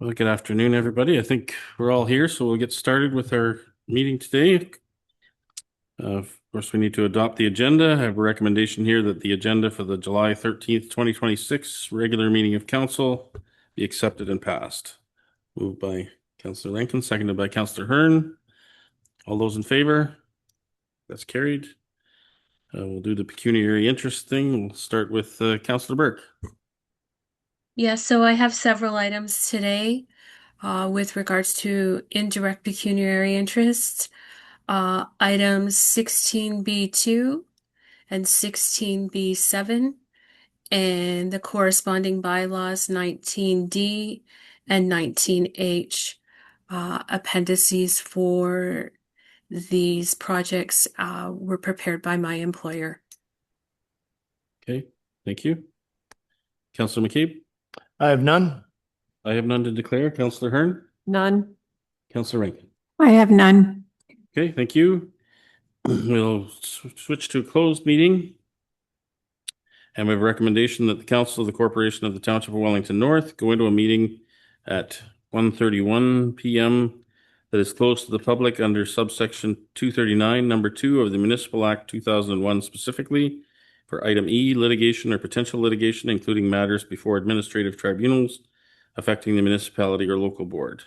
Well, good afternoon, everybody. I think we're all here, so we'll get started with our meeting today. Of course, we need to adopt the agenda. I have a recommendation here that the agenda for the July 13th, 2026 regular meeting of council be accepted and passed. Moved by Councillor Rankin, seconded by Councillor Hearn. All those in favor? That's carried. We'll do the pecuniary interest thing. We'll start with Councillor Burke. Yeah, so I have several items today with regards to indirect pecuniary interests. Items 16B2 and 16B7, and the corresponding bylaws 19D and 19H. Appendices for these projects were prepared by my employer. Okay, thank you. Councillor McCabe? I have none. I have none to declare. Councillor Hearn? None. Councillor Rankin? I have none. Okay, thank you. We'll switch to a closed meeting. And we have a recommendation that the Council of the Corporation of the Township of Wellington North go into a meeting at 1:31 p.m. that is closed to the public under subsection 239, number 2 of the Municipal Act 2001 specifically for item E, litigation or potential litigation, including matters before administrative tribunals affecting the municipality or local board.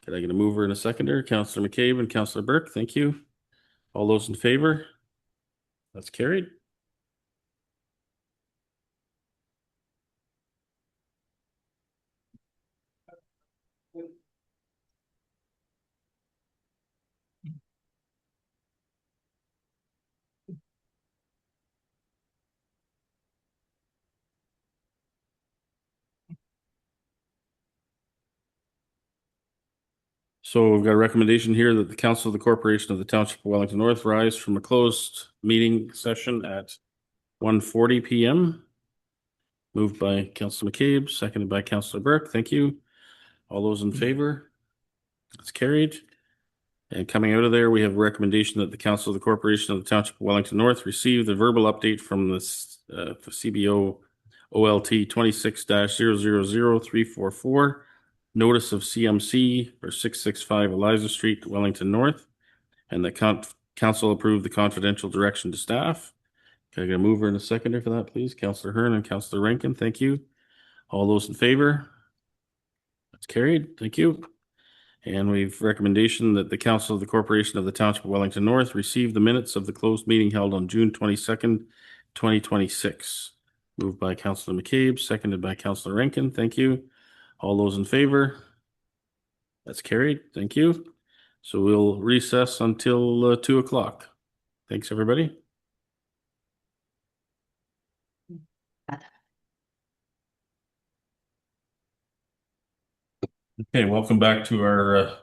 Can I get a mover and a seconder? Councillor McCabe and Councillor Burke, thank you. All those in favor? That's carried. So we've got a recommendation here that the Council of the Corporation of the Township of Wellington North rise from a closed meeting session at 1:40 p.m. Moved by Councilor McCabe, seconded by Councilor Burke. Thank you. All those in favor? That's carried. And coming out of there, we have a recommendation that the Council of the Corporation of the Township of Wellington North receive the verbal update from the CBO OLT 26-000344 notice of CMC for 665 Eliza Street, Wellington North, and that council approved the confidential direction to staff. Can I get a mover and a seconder for that, please? Councillor Hearn and Councillor Rankin, thank you. All those in favor? That's carried. Thank you. And we've recommendation that the Council of the Corporation of the Township of Wellington North receive the minutes of the closed meeting held on June 22nd, 2026. Moved by Councillor McCabe, seconded by Councillor Rankin. Thank you. All those in favor? That's carried. Thank you. So we'll recess until 2 o'clock. Thanks, everybody. Okay, welcome back to our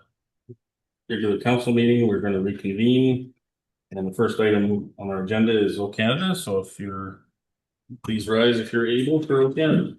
regular council meeting. We're going to reconvene. And the first item on our agenda is O Canada. So if you're, please rise if you're able for O Canada.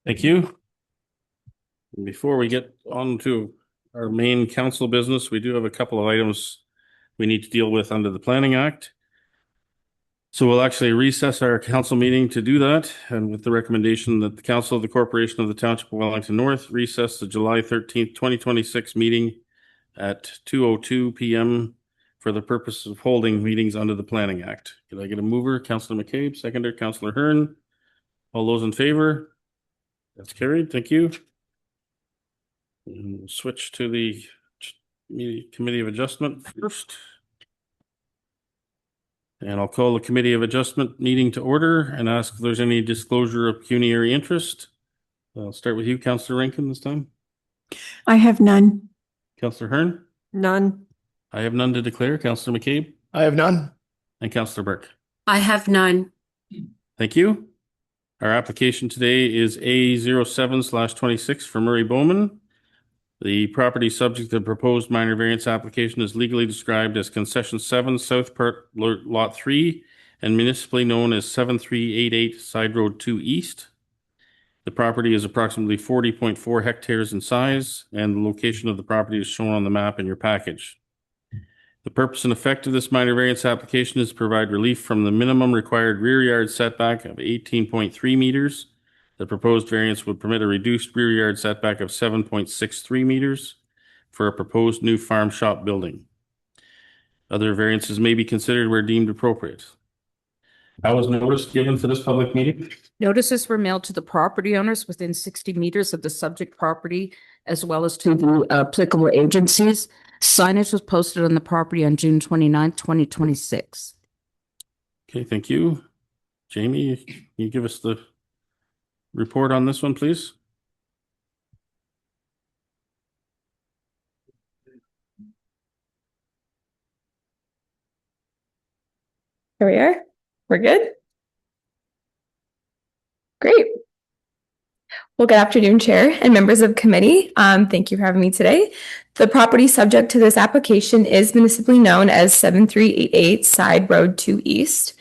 Thank you. Before we get on to our main council business, we do have a couple of items we need to deal with under the Planning Act. So we'll actually recess our council meeting to do that, and with the recommendation that the Council of the Corporation of the Township of Wellington North recess the July 13th, 2026 meeting at 2:02 p.m. for the purpose of holding meetings under the Planning Act. Can I get a mover? Councillor McCabe, seconder, Councillor Hearn. All those in favor? That's carried. Thank you. And we'll switch to the Committee of Adjustment first. And I'll call the Committee of Adjustment meeting to order and ask if there's any disclosure of pecuniary interest. I'll start with you, Councillor Rankin, this time. I have none. Councillor Hearn? None. I have none to declare. Councillor McCabe? I have none. And Councillor Burke? I have none. Thank you. Our application today is A07/26 for Murray Bowman. The property subject to the proposed minor variance application is legally described as Concession 7 South Part Lot 3 and municipally known as 7388 Side Road 2 East. The property is approximately 40.4 hectares in size, and the location of the property is shown on the map in your package. The purpose and effect of this minor variance application is to provide relief from the minimum required rear yard setback of 18.3 meters. The proposed variance would permit a reduced rear yard setback of 7.63 meters for a proposed new farm shop building. Other variances may be considered where deemed appropriate. How was notice given for this public meeting? Notices were mailed to the property owners within 60 meters of the subject property, as well as to the applicable agencies. Signage was posted on the property on June 29th, 2026. Okay, thank you. Jamie, can you give us the report on this one, please? Here we are. We're good. Great. Well, good afternoon, Chair and members of committee. Thank you for having me today. The property subject to this application is municipally known as 7388 Side Road 2 East.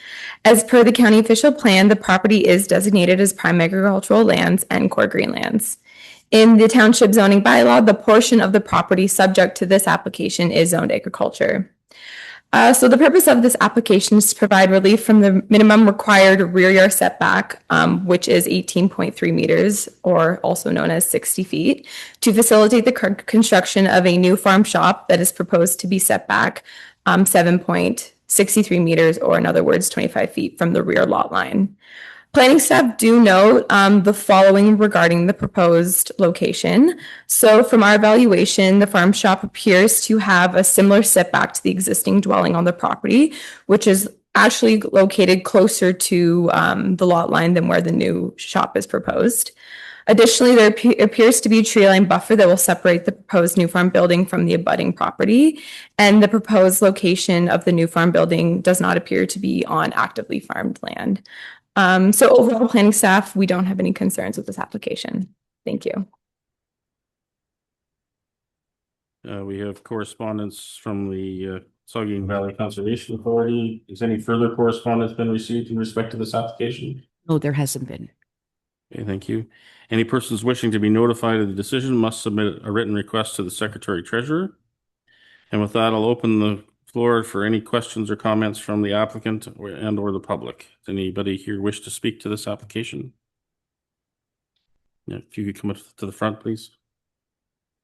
As per the county official plan, the property is designated as prime agricultural lands and core greenlands. In the township zoning bylaw, the portion of the property subject to this application is zoned agriculture. So the purpose of this application is to provide relief from the minimum required rear yard setback, which is 18.3 meters, or also known as 60 feet, to facilitate the construction of a new farm shop that is proposed to be set back 7.63 meters, or in other words, 25 feet from the rear lot line. Planning staff do note the following regarding the proposed location. So from our evaluation, the farm shop appears to have a similar setback to the existing dwelling on the property, which is actually located closer to the lot line than where the new shop is proposed. Additionally, there appears to be a tree line buffer that will separate the proposed new farm building from the abutting property, and the proposed location of the new farm building does not appear to be on actively farmed land. So overall, planning staff, we don't have any concerns with this application. Thank you. We have correspondence from the Saugeen Valley Conservation Authority. Has any further correspondence been received in respect to this application? No, there hasn't been. Okay, thank you. Any persons wishing to be notified of the decision must submit a written request to the Secretary Treasurer. And with that, I'll open the floor for any questions or comments from the applicant or the public. Does anybody here wish to speak to this application? Yeah, if you could come up to the front, please.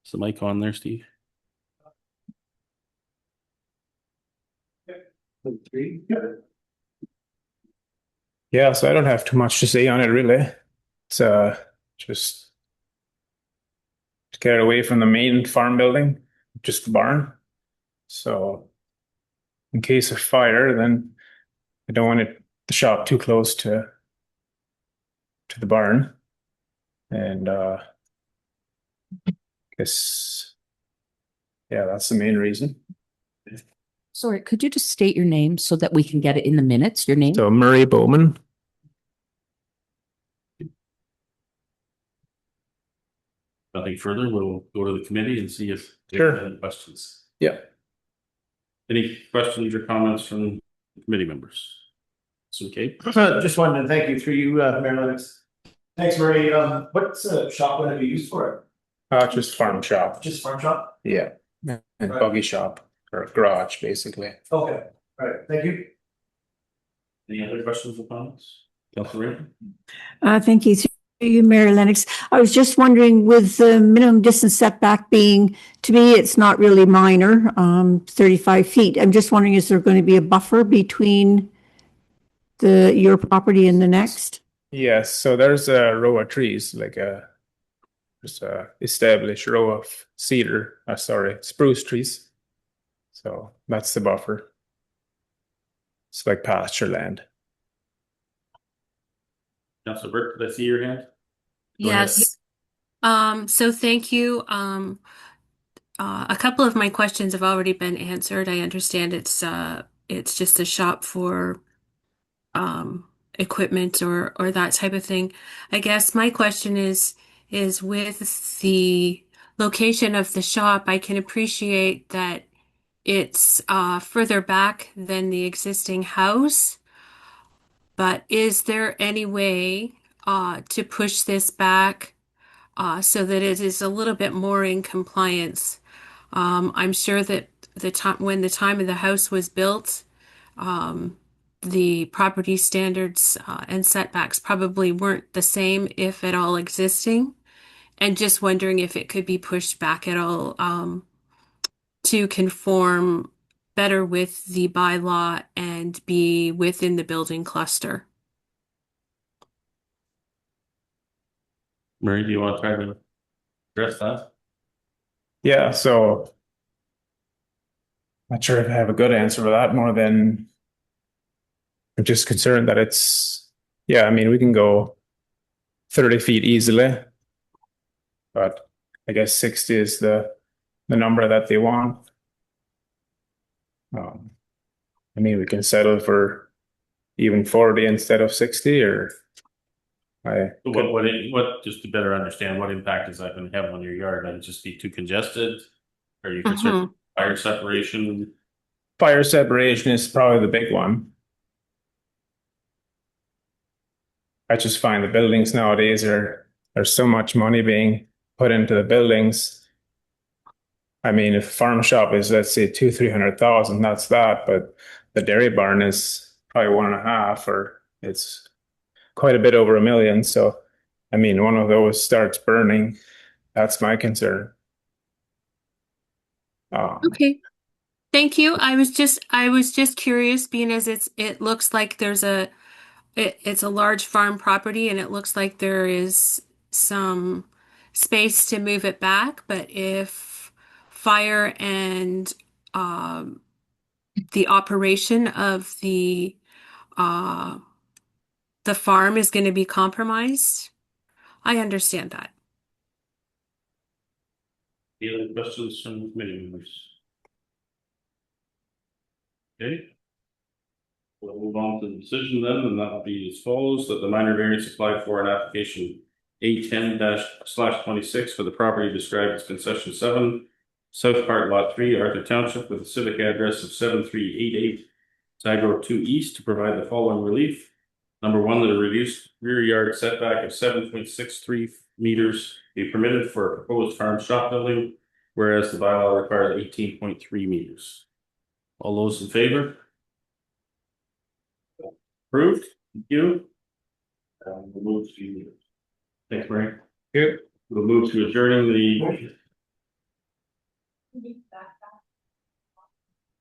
Is the mic on there, Steve? Yeah, so I don't have too much to say on it really. It's just to get it away from the main farm building, just the barn. So in case of fire, then I don't want the shop too close to the barn. And guess yeah, that's the main reason. Sorry, could you just state your name so that we can get it in the minutes? Your name? So Murray Bowman. Nothing further. We'll go to the committee and see if they Sure. have any questions. Yeah. Any questions or comments from committee members? It's okay. Just wanted to thank you through you, Mayor Lennox. Thanks, Murray. What's the shop going to be used for? Just farm shop. Just farm shop? Yeah. And buggy shop or garage, basically. Okay, all right, thank you. Any other questions or comments? Councilor Rankin? Thank you. Through you, Mayor Lennox. I was just wondering, with the minimum distance setback being, to me, it's not really minor, 35 feet. I'm just wondering, is there going to be a buffer between your property and the next? Yes, so there's a row of trees, there's a established row of spruce trees. So that's the buffer. It's like pasture land. Councilor Burke, did I see your hand? Go ahead. Yes. So thank you. A couple of my questions have already been answered. I understand it's just a shop for equipment or that type of thing. I guess my question is with the location of the shop, I can appreciate that it's further back than the existing house. But is there any way to push this back so that it is a little bit more in compliance? I'm sure that when the time of the house was built, the property standards and setbacks probably weren't the same, if at all existing. And just wondering if it could be pushed back at all to conform better with the bylaw and be within the building cluster. Murray, do you want to try to address that? Yeah, so not sure if I have a good answer for that, more than I'm just concerned that I mean, we can go 30 feet easily, but I guess 60 is the number that they want. I mean, we can settle for even 40 instead of 60, or Just to better understand, what impact is that going to have on your yard? Might it just be too congested? Are you concerned fire separation? Fire separation is probably the big one. I just find the buildings nowadays there's so much money being put into the buildings. I mean, if a farm shop is, let's say, 300,000, that's that, but the dairy barn is probably 1.5, or it's quite a bit over $1 million. So, I mean, one of those starts burning, that's my concern. Okay. Thank you. I was just curious, being as it looks like it's a large farm property, and it looks like there is some space to move it back, but if fire and the operation of uh the farm is going to be compromised, I understand that. Any other questions from committee members? Okay. We'll move on to the decision then, and that will be as follows: that the minor variance applied for an application A10-/26 for the property described as concession 7, South Part Lot 3, Arthur Township, with a civic address of 7388 Side Road 2 East, to provide the following relief. Number one, that a reduced rear yard setback of 7.63 meters be permitted for a proposed farm shop building, whereas the bylaw requires 18.3 meters. All those in favor? Approved. Thank you. We'll move to. Thanks, Mary. Good. We'll move to adjourning the.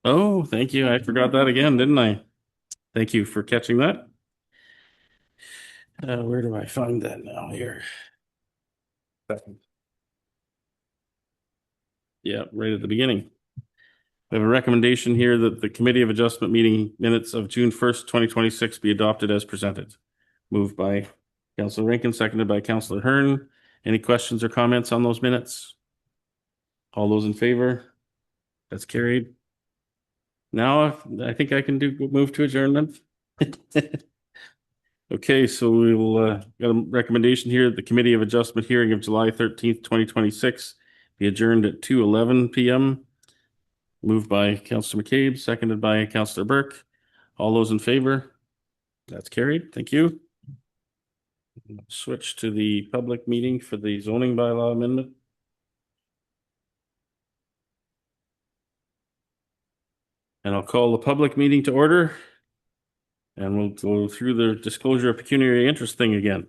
Oh, thank you. I forgot that again, didn't I? Thank you for catching that. Where do I find that now? Here. Yeah, right at the beginning. We have a recommendation here that the Committee of Adjustment meeting minutes of June 1st, 2026 be adopted as presented. Moved by Councilor Rankin, seconded by Councilor Hearn. Any questions or comments on those minutes? All those in favor? That's carried. Now I think I can move to adjournment. Okay, so we will got a recommendation here that the Committee of Adjustment hearing of July 13th, 2026 be adjourned at 2:11 p.m. Moved by Councilor McCabe, seconded by Councilor Burke. All those in favor? That's carried. Thank you. Switch to the public meeting for the zoning bylaw amendment. And I'll call the public meeting to order. And we'll go through the disclosure of pecuniary interest thing again.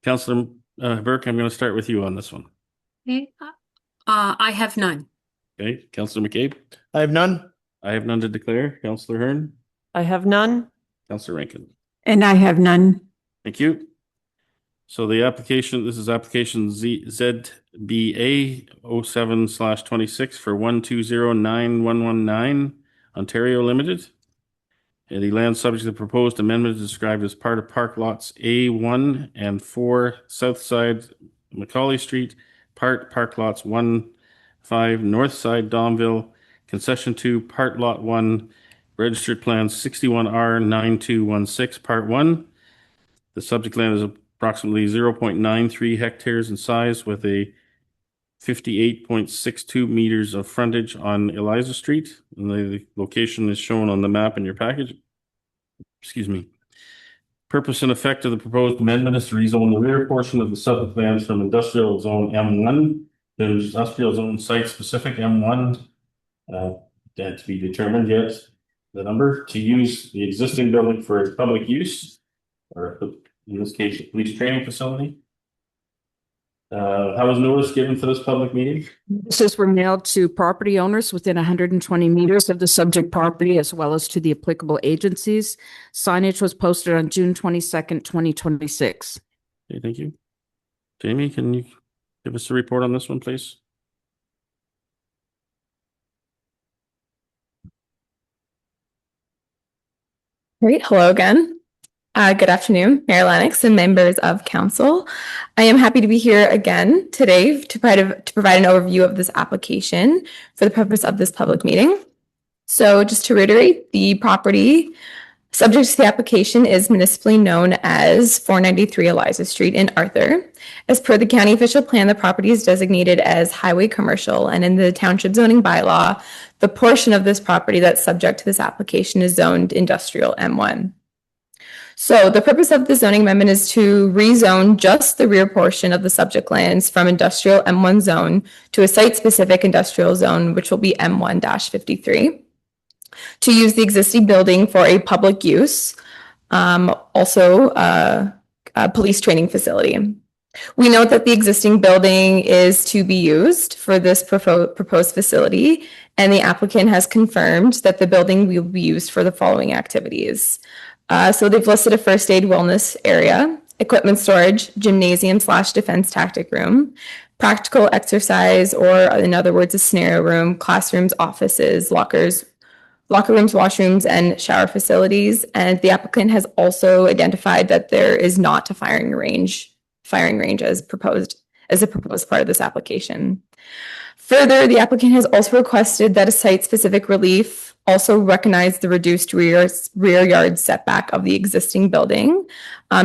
Councillor Burke, I'm going to start with you on this one. Okay. I have none. Okay, Councillor McCabe? I have none. I have none to declare. Councillor Hearn? I have none. Councillor Rankin? And I have none. Thank you. So the application, this is application ZBA 07/26 for 1209119 Ontario Limited. And the land subject to the proposed amendment is described as part of park lots A1 and 4 South Side Macaulay Street, part park lots 1, 5 North Side Domville, concession 2, part lot 1, registered plan 61R9216, part 1. The subject land is approximately 0.93 hectares in size with a 58.62 meters of frontage on Eliza Street. And the location is shown on the map in your package. Excuse me. Purpose and effect of the proposed amendment is to rezone the rear portion of the subject lands from industrial zone M1 to industrial zone site specific M1. That to be determined yet. The number to use the existing building for public use, or in this case, a police training facility. How was notice given for this public meeting? Notices were mailed to property owners within 120 meters of the subject property, as well as to the applicable agencies. Signage was posted on June 22nd, 2026. Okay, thank you. Jamie, can you give us a report on this one, please? Great. Hello again. Good afternoon, Mayor Lennox and members of council. I am happy to be here again today to provide an overview of this application for the purpose of this public meeting. So just to reiterate, the property subject to the application is municipally known as 493 Eliza Street in Arthur. As per the county official plan, the property is designated as highway commercial, and in the township zoning bylaw, the portion of this property that's subject to this application is zoned industrial M1. So the purpose of the zoning amendment is to rezone just the rear portion of the subject lands from industrial M1 zone to a site-specific industrial zone, which will be M1-53, to use the existing building for a public use, also a police training facility. We note that the existing building is to be used for this proposed facility, and the applicant has confirmed that the building will be used for the following activities. So they've listed a first aid wellness area, equipment storage, gymnasium/defense tactic room, practical exercise, or in other words, a scenario room, classrooms, offices, locker rooms, washrooms, and shower facilities. And the applicant has also identified that there is not a firing range as a proposed part of this application. Further, the applicant has also requested that a site-specific relief also recognize the reduced rear yard setback of the existing building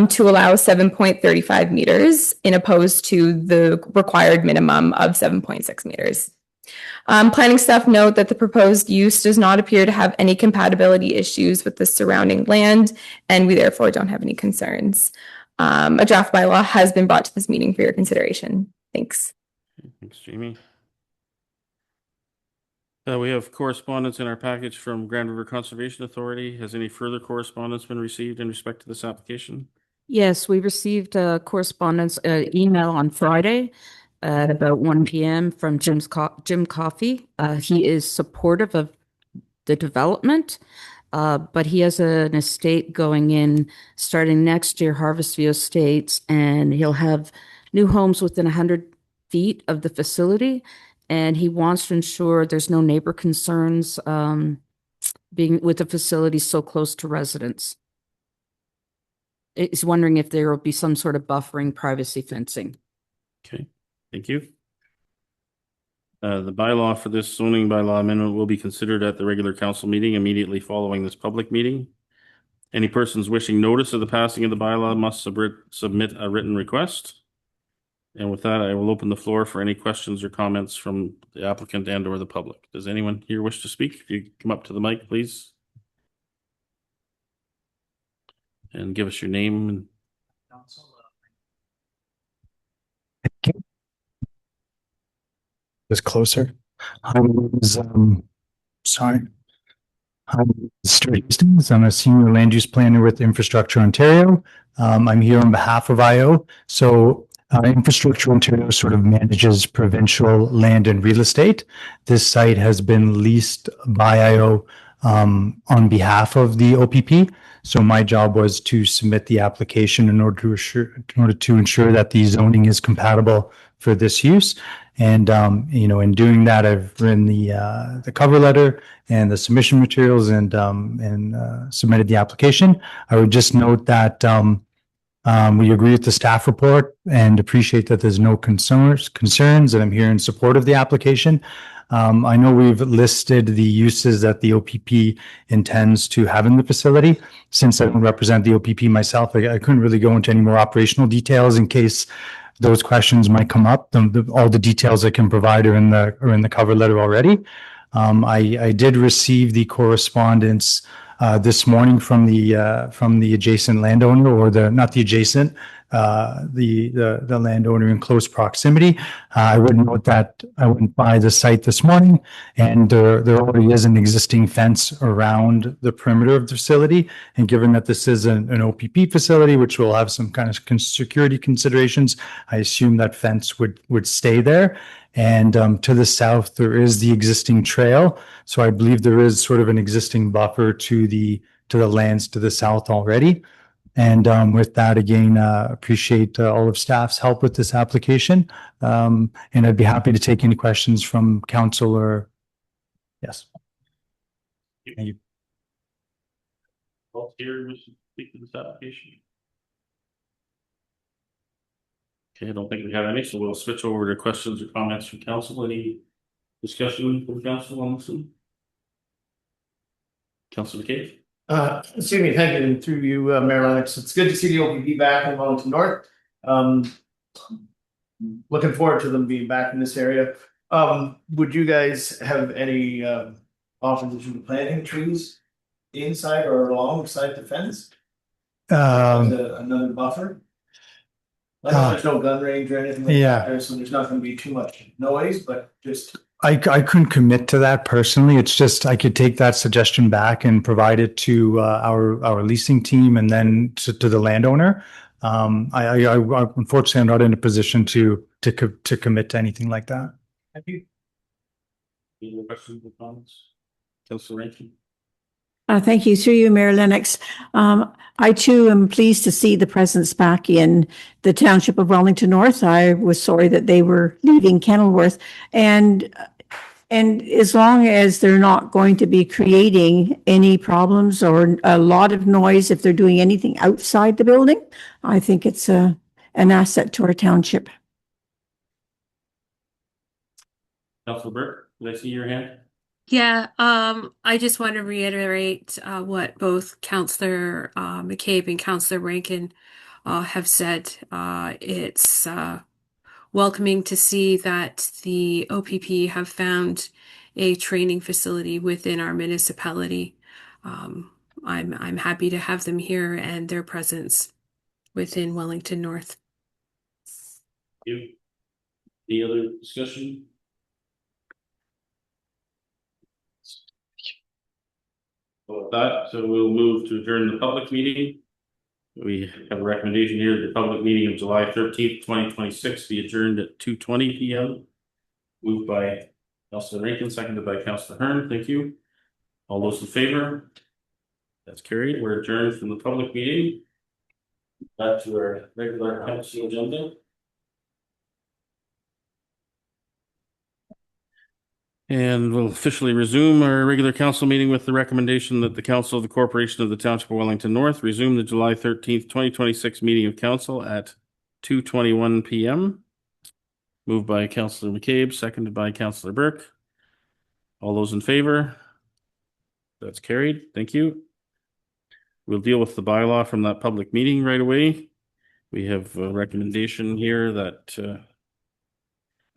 to allow 7.35 meters in opposed to the required minimum of 7.6 meters. Planning staff note that the proposed use does not appear to have any compatibility issues with the surrounding land, and we therefore don't have any concerns. A draft bylaw has been brought to this meeting for your consideration. Thanks. Thanks, Jamie. We have correspondence in our package from Grand River Conservation Authority. Has any further correspondence been received in respect to this application? Yes, we received a correspondence email on Friday at about 1 p.m. from Jim Coffey. He is supportive of the development, but he has an estate going in starting next year, Harvest View Estates, and he'll have new homes within 100 feet of the facility. And he wants to ensure there's no neighbor concerns being with the facility so close to residents. He's wondering if there will be some sort of buffering privacy fencing. Okay, thank you. The bylaw for this zoning bylaw amendment will be considered at the regular council meeting immediately following this public meeting. Any persons wishing notice of the passing of the bylaw must submit a written request. And with that, I will open the floor for any questions or comments from the applicant and or the public. Does anyone here wish to speak? If you come up to the mic, please. And give us your name. Council, Just closer. I was, sorry. I'm Stuart Hastings. I'm a senior land use planner with Infrastructure Ontario. I'm here on behalf of IO. So Infrastructure Ontario sort of manages provincial land and real estate. This site has been leased by IO on behalf of the OPP. So my job was to submit the application in order to ensure that the zoning is compatible for this use. And in doing that, I've written the cover letter and the submission materials and submitted the application. I would just note that we agree with the staff report and appreciate that there's no concerns, and I'm here in support of the application. I know we've listed the uses that the OPP intends to have in the facility. Since I don't represent the OPP myself, I couldn't really go into any more operational details in case those questions might come up. All the details I can provide are in the cover letter already. I did receive the correspondence this morning from the adjacent landowner, or not the adjacent, the landowner in close proximity. I would note that I went by the site this morning, and there already is an existing fence around the perimeter of the facility. And given that this is an OPP facility, which will have some kind of security considerations, I assume that fence would stay there. And to the south, there is the existing trail. So I believe there is sort of an existing buffer to the lands to the south already. And with that, again, appreciate all of staff's help with this application. And I'd be happy to take any questions from council or, yes. Thank you. All here, we should speak to this application. Okay, I don't think we have any, so we'll switch over to questions or comments from council. Any discussion from council on this one? Councilor McCabe? Excuse me, thank you, and through you, Mayor Lennox. It's good to see the OPP back in Wellington North. Looking forward to them being back in this area. Would you guys have any opposition to planting trees inside or alongside the fence? Another buffer? I know there's no gun range or anything like that, so there's not going to be too much noise, but just. I couldn't commit to that personally. It's just I could take that suggestion back and provide it to our leasing team and then to the landowner. I unfortunately I'm not in a position to commit to anything like that. Thank you. Any more questions or comments? Councilor Rankin? Thank you. Through you, Mayor Lennox. I too am pleased to see the presence back in the Township of Wellington North. I was sorry that they were leaving Kenilworth. And as long as they're not going to be creating any problems or a lot of noise if they're doing anything outside the building, I think it's an asset to our township. Councilor Burke, did I see your hand? Yeah, I just want to reiterate what both Councillor McCabe and Councillor Rankin have said. It's welcoming to see that the OPP have found a training facility within our municipality. I'm happy to have them here and their presence within Wellington North. Thank you. Any other discussion? With that, so we'll move to adjourn the public meeting. We have a recommendation here. The public meeting of July 13th, 2026 be adjourned at 2:20 p.m. Moved by Councilor Rankin, seconded by Councilor Hearn. Thank you. All those in favor? That's carried. We're adjourned from the public meeting. Back to our regular council agenda. And we'll officially resume our regular council meeting with the recommendation that the Council of the Corporation of the Township of Wellington North resume the July 13th, 2026 meeting of council at 2:21 p.m. Moved by Councilor McCabe, seconded by Councilor Burke. All those in favor? That's carried. Thank you. We'll deal with the bylaw from that public meeting right away. We have a recommendation here that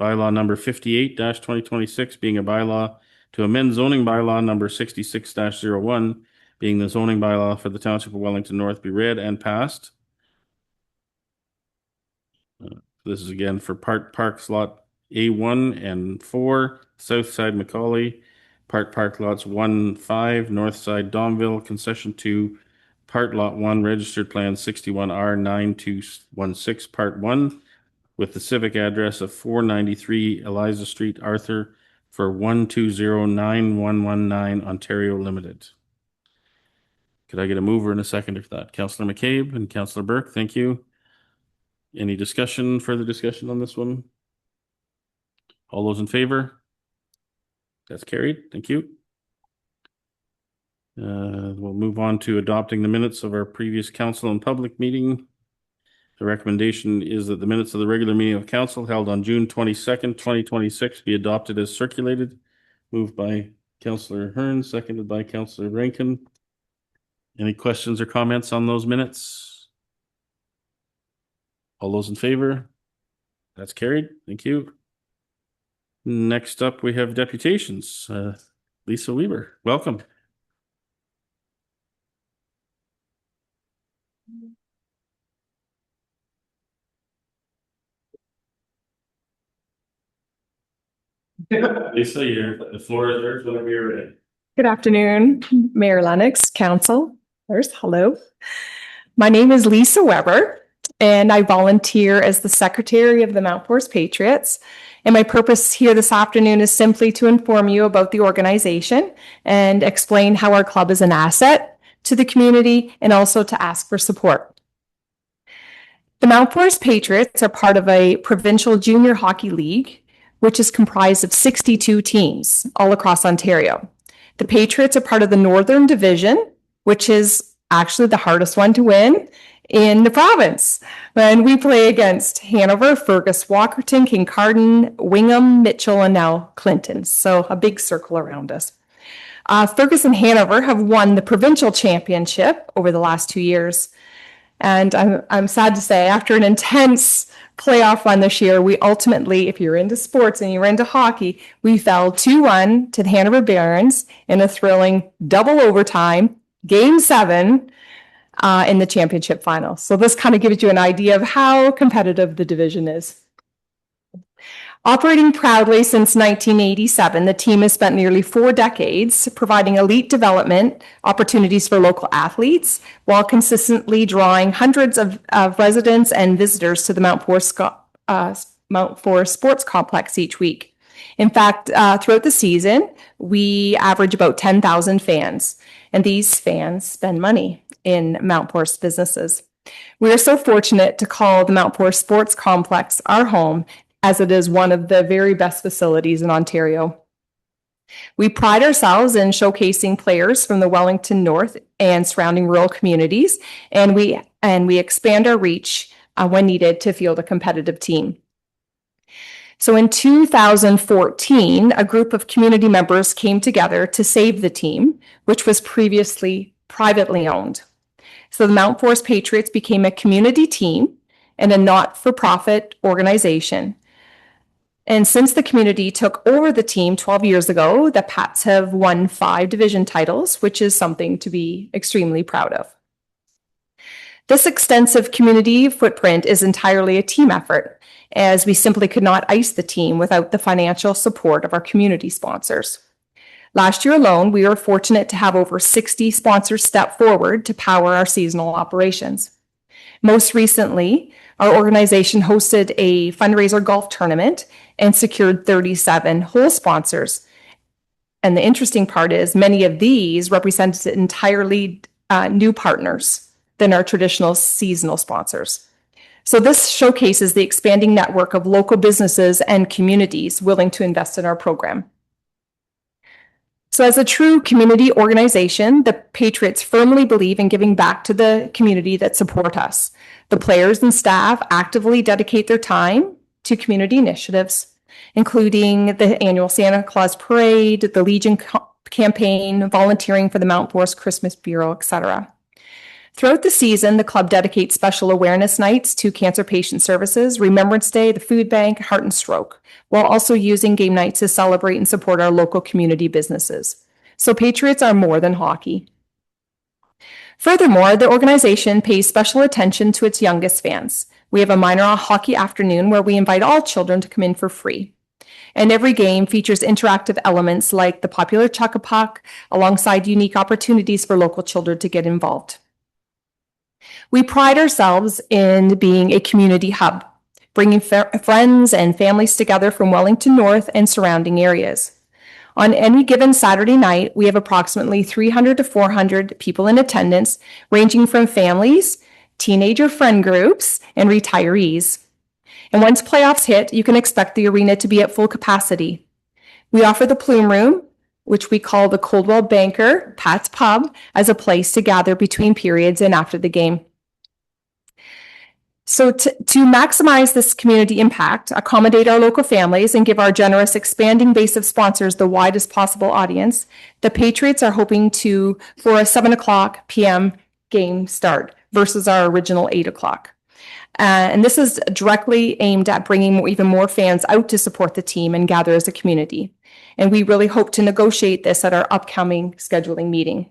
bylaw number 58-2026 being a bylaw to amend zoning bylaw number 66-01 being the zoning bylaw for the Township of Wellington North be read and passed. This is again for park slot A1 and 4, South Side Macaulay, Part Park Lots 1, 5, North Side Domville, Concession 2, Part Lot 1, Registered Plan 61R 9216, Part 1, with the civic address of 493 Eliza Street, Arthur, for 1209119 Ontario Limited. Could I get a mover and a seconder for that? Councillor McCabe and Councillor Burke, thank you. Any discussion, further discussion on this one? All those in favor? That's carried. Thank you. We'll move on to adopting the minutes of our previous council and public meeting. The recommendation is that the minutes of the regular meeting of council held on June 22nd, 2026 be adopted as circulated. Moved by Councillor Hearn, seconded by Councillor Rankin. Any questions or comments on those minutes? All those in favor? That's carried. Thank you. Next up, we have deputations. Lisa Weber, welcome. Lisa, the floor is yours whenever you're ready. Good afternoon, Mayor Lennox, Council. Hello. My name is Lisa Weber, and I volunteer as the Secretary of the Mount Forest Patriots. And my purpose here this afternoon is simply to inform you about the organization and explain how our club is an asset to the community and also to ask for support. The Mount Forest Patriots are part of a provincial junior hockey league, which is comprised of 62 teams all across Ontario. The Patriots are part of the Northern Division, which is actually the hardest one to win in the province. And we play against Hanover, Fergus, Walkerton, Kincardine, Wingham, Mitchell, and now Clinton. So a big circle around us. Fergus and Hanover have won the provincial championship over the last 2 years. And I'm sad to say, after an intense playoff run this year, we ultimately, if you're into sports and you're into hockey, we fell 2-1 to the Hanover Barons in a thrilling double overtime, Game 7 in the championship final. So this kind of gives you an idea of how competitive the division is. Operating proudly since 1987, the team has spent nearly 4 decades providing elite development opportunities for local athletes while consistently drawing hundreds of residents and visitors to the Mount Forest Sports Complex each week. In fact, throughout the season, we average about 10,000 fans, and these fans spend money in Mount Forest businesses. We are so fortunate to call the Mount Forest Sports Complex our home, as it is one of the very best facilities in Ontario. We pride ourselves in showcasing players from the Wellington North and surrounding rural communities, and we expand our reach when needed to field a competitive team. So in 2014, a group of community members came together to save the team, which was previously privately owned. So the Mount Forest Patriots became a community team and a not-for-profit organization. And since the community took over the team 12 years ago, the Pats have won 5 division titles, which is something to be extremely proud of. This extensive community footprint is entirely a team effort, as we simply could not ice the team without the financial support of our community sponsors. Last year alone, we were fortunate to have over 60 sponsors step forward to power our seasonal operations. Most recently, our organization hosted a fundraiser golf tournament and secured 37 hole sponsors. And the interesting part is many of these represented entirely new partners than our traditional seasonal sponsors. So this showcases the expanding network of local businesses and communities willing to invest in our program. So as a true community organization, the Patriots firmly believe in giving back to the community that support us. The players and staff actively dedicate their time to community initiatives, including the annual Santa Claus Parade, the Legion campaign, volunteering for the Mount Forest Christmas Bureau, etc. Throughout the season, the club dedicates special awareness nights to cancer patient services, Remembrance Day, the food bank, Heart and Stroke, while also using game nights to celebrate and support our local community businesses. So Patriots are more than hockey. Furthermore, the organization pays special attention to its youngest fans. We have a minor hockey afternoon where we invite all children to come in for free. And every game features interactive elements like the popular Chuck-a-Puck, alongside unique opportunities for local children to get involved. We pride ourselves in being a community hub, bringing friends and families together from Wellington North and surrounding areas. On any given Saturday night, we have approximately 300 to 400 people in attendance, ranging from families, teenager friend groups, and retirees. And once playoffs hit, you can expect the arena to be at full capacity. We offer the Plume Room, which we call the Coldwell Banker Pat's Pub, as a place to gather between periods and after the game. So to maximize this community impact, accommodate our local families, and give our generous expanding base of sponsors the widest possible audience, the Patriots are hoping for a 7:00 p.m. game start versus our original 8:00. And this is directly aimed at bringing even more fans out to support the team and gather as a community. And we really hope to negotiate this at our upcoming scheduling meeting.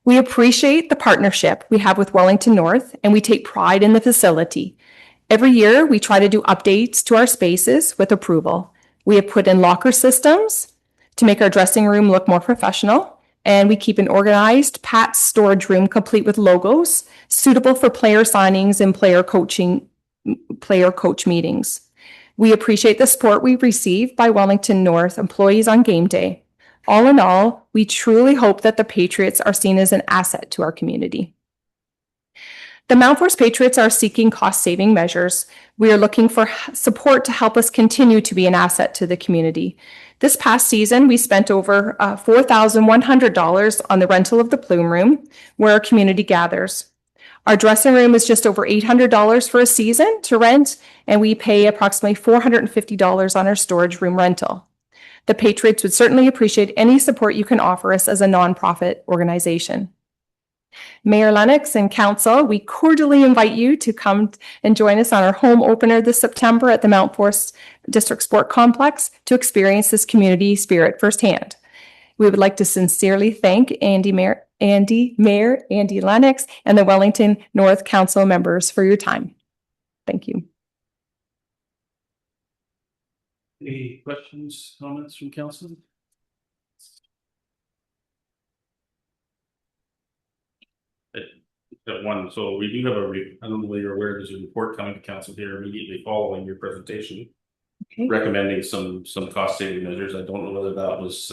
We appreciate the partnership we have with Wellington North, and we take pride in the facility. Every year, we try to do updates to our spaces with approval. We have put in locker systems to make our dressing room look more professional, and we keep an organized Pat's storage room complete with logos suitable for player signings and player coach meetings. We appreciate the support we receive by Wellington North employees on game day. All in all, we truly hope that the Patriots are seen as an asset to our community. The Mount Forest Patriots are seeking cost-saving measures. We are looking for support to help us continue to be an asset to the community. This past season, we spent over $4,100 on the rental of the Plume Room, where our community gathers. Our dressing room is just over $800 for a season to rent, and we pay approximately $450 on our storage room rental. The Patriots would certainly appreciate any support you can offer us as a nonprofit organization. Mayor Lennox and Council, we cordially invite you to come and join us on our home opener this September at the Mount Forest District Sport Complex to experience this community spirit firsthand. We would like to sincerely thank Mayor Andy Lennox and the Wellington North Council members for your time. Thank you. Any questions, comments from council? That one, so we do have I don't know whether you're aware, there's a report coming to council here immediately following your presentation. Okay. Recommending some cost saving measures. I don't know whether that was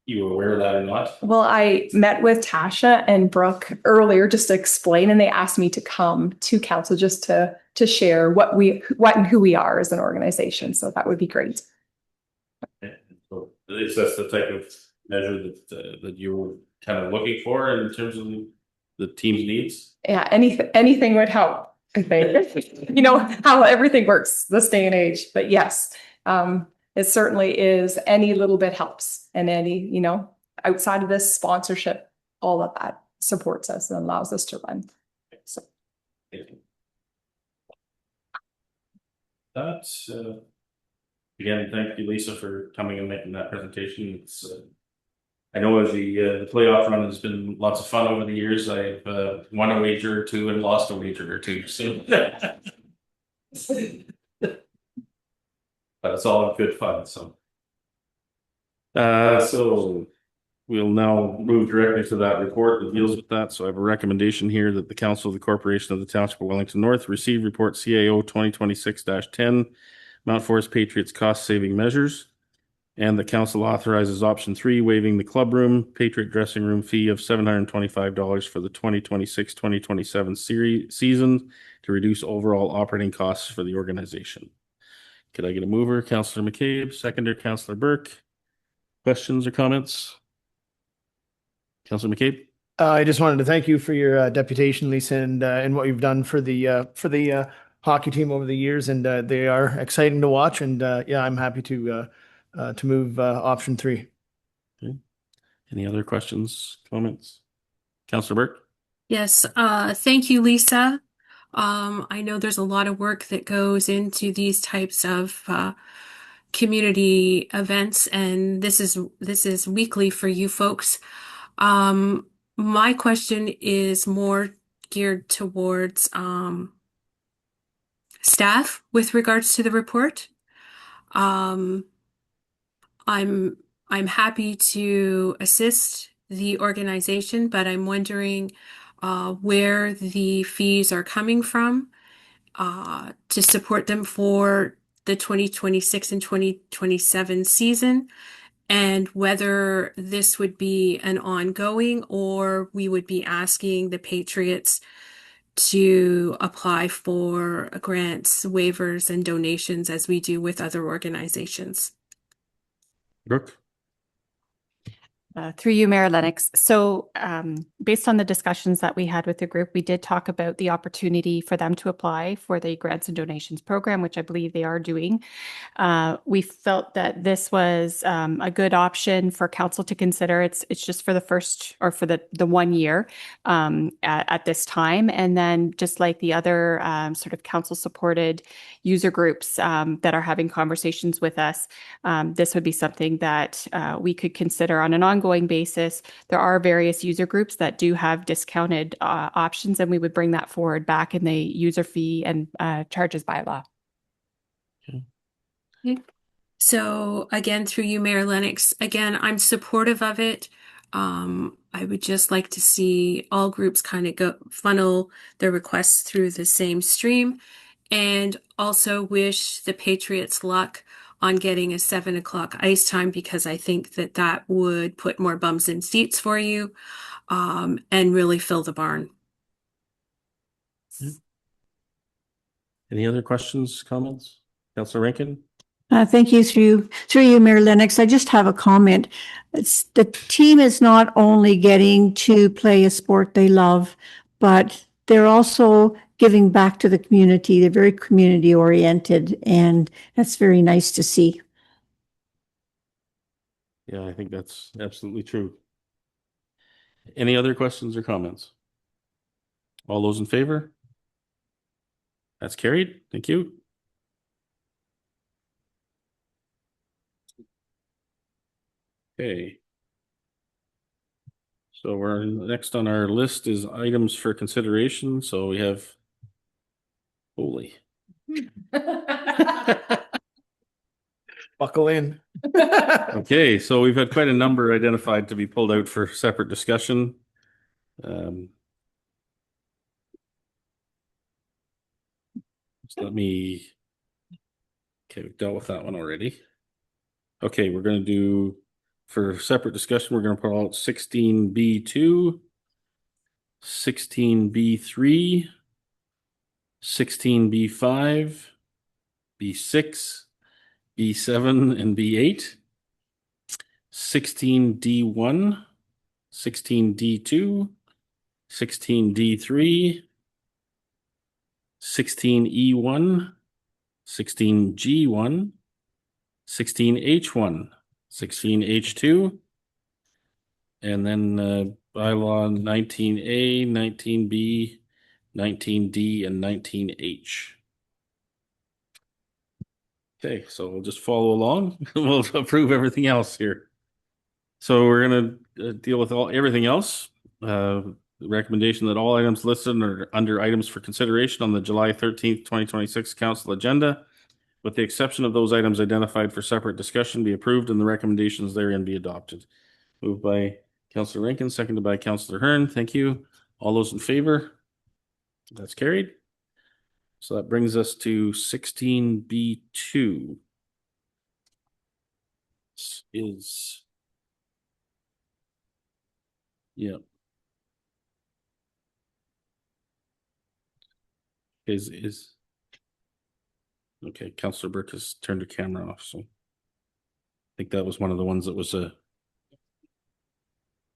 you were aware of that or not? Well, I met with Tasha and Brooke earlier just to explain, and they asked me to come to council just to share what and who we are as an organization. So that would be great. Okay. So is that the type of measure that you were kind of looking for in terms of the team's needs? Yeah, anything would help, I think. You know how everything works this day and age. But yes, it certainly is. Any little bit helps, and any, outside of this sponsorship, all of that supports us and allows us to run. So thank you. That's again, thank you, Lisa, for coming and making that presentation. It's I know as the playoff run has been lots of fun over the years. I've won a wager or two and lost a wager or two. So but it's all good fun. So so we'll now move directly to that report that deals with that. So I have a recommendation here that the Council of the Corporation of the Township of Wellington North receive report CAO 2026-10 Mount Forest Patriots cost saving measures, and the council authorizes option 3, waiving the club room Patriot dressing room fee of $725 for the 2026-2027 season to reduce overall operating costs for the organization. Could I get a mover? Councillor McCabe, seconder Councillor Burke. Questions or comments? Councillor McCabe. I just wanted to thank you for your deputation, Lisa, and what you've done for the hockey team over the years, and they are exciting to watch. And yeah, I'm happy to move option 3. Okay. Any other questions, comments? Councillor Burke. Yes, thank you, Lisa. I know there's a lot of work that goes into these types of community events, and this is weekly for you folks. My question is more geared towards staff with regards to the report. Um, I'm I'm happy to assist the organization, but I'm wondering where the fees are coming from to support them for the 2026 and 2027 season, and whether this would be an ongoing or we would be asking the Patriots to apply for grants, waivers, and donations as we do with other organizations. Brooke? Through you, Mayor Lennox. So based on the discussions that we had with the group, we did talk about the opportunity for them to apply for the grants and donations program, which I believe they are doing. We felt that this was a good option for council to consider. It's just for the first or for the 1 year at this time. And then just like the other sort of council supported user groups that are having conversations with us, this would be something that we could consider on an ongoing basis. There are various user groups that do have discounted options, and we would bring that forward back in the user fee and charges bylaw. Okay. So again, through you, Mayor Lennox, again, I'm supportive of it. I would just like to see all groups kind of go funnel their requests through the same stream, and also wish the Patriots luck on getting a 7 o'clock ice time, because I think that that would put more bums in seats for you and really fill the barn. Any other questions, comments? Councillor Rankin? Thank you through you, Mayor Lennox. I just have a comment. The team is not only getting to play a sport they love, but they're also giving back to the community. They're very community oriented, and that's very nice to see. Yeah, I think that's absolutely true. Any other questions or comments? All those in favor? That's carried. Thank you. Okay. So we're next on our list is items for consideration. So we have, holy. Buckle in. Okay, so we've had quite a number identified to be pulled out for separate discussion. Just let me, okay, we've dealt with that one already. Okay, we're going to do, for separate discussion, we're going to pull out 16B2, 16B3, 16B5, B6, B7, and B8, 16D1, 16D2, 16D3, 16E1, 16G1, 16H1, 16H2, and then bylaw 19A, 19B, 19D, and 19H. Okay, so we'll just follow along. We'll approve everything else here. So we're going to deal with everything else. The recommendation that all items listed are under items for consideration on the July 13th, 2026 council agenda, with the exception of those items identified for separate discussion, be approved and the recommendations therein be adopted. Moved by Councillor Rankin, seconded by Councillor Hearn. Thank you. All those in favor? That's carried. So that brings us to 16B2. This is, yeah. Is okay. Councillor Burke has turned her camera off, so I think that was one of the ones that was a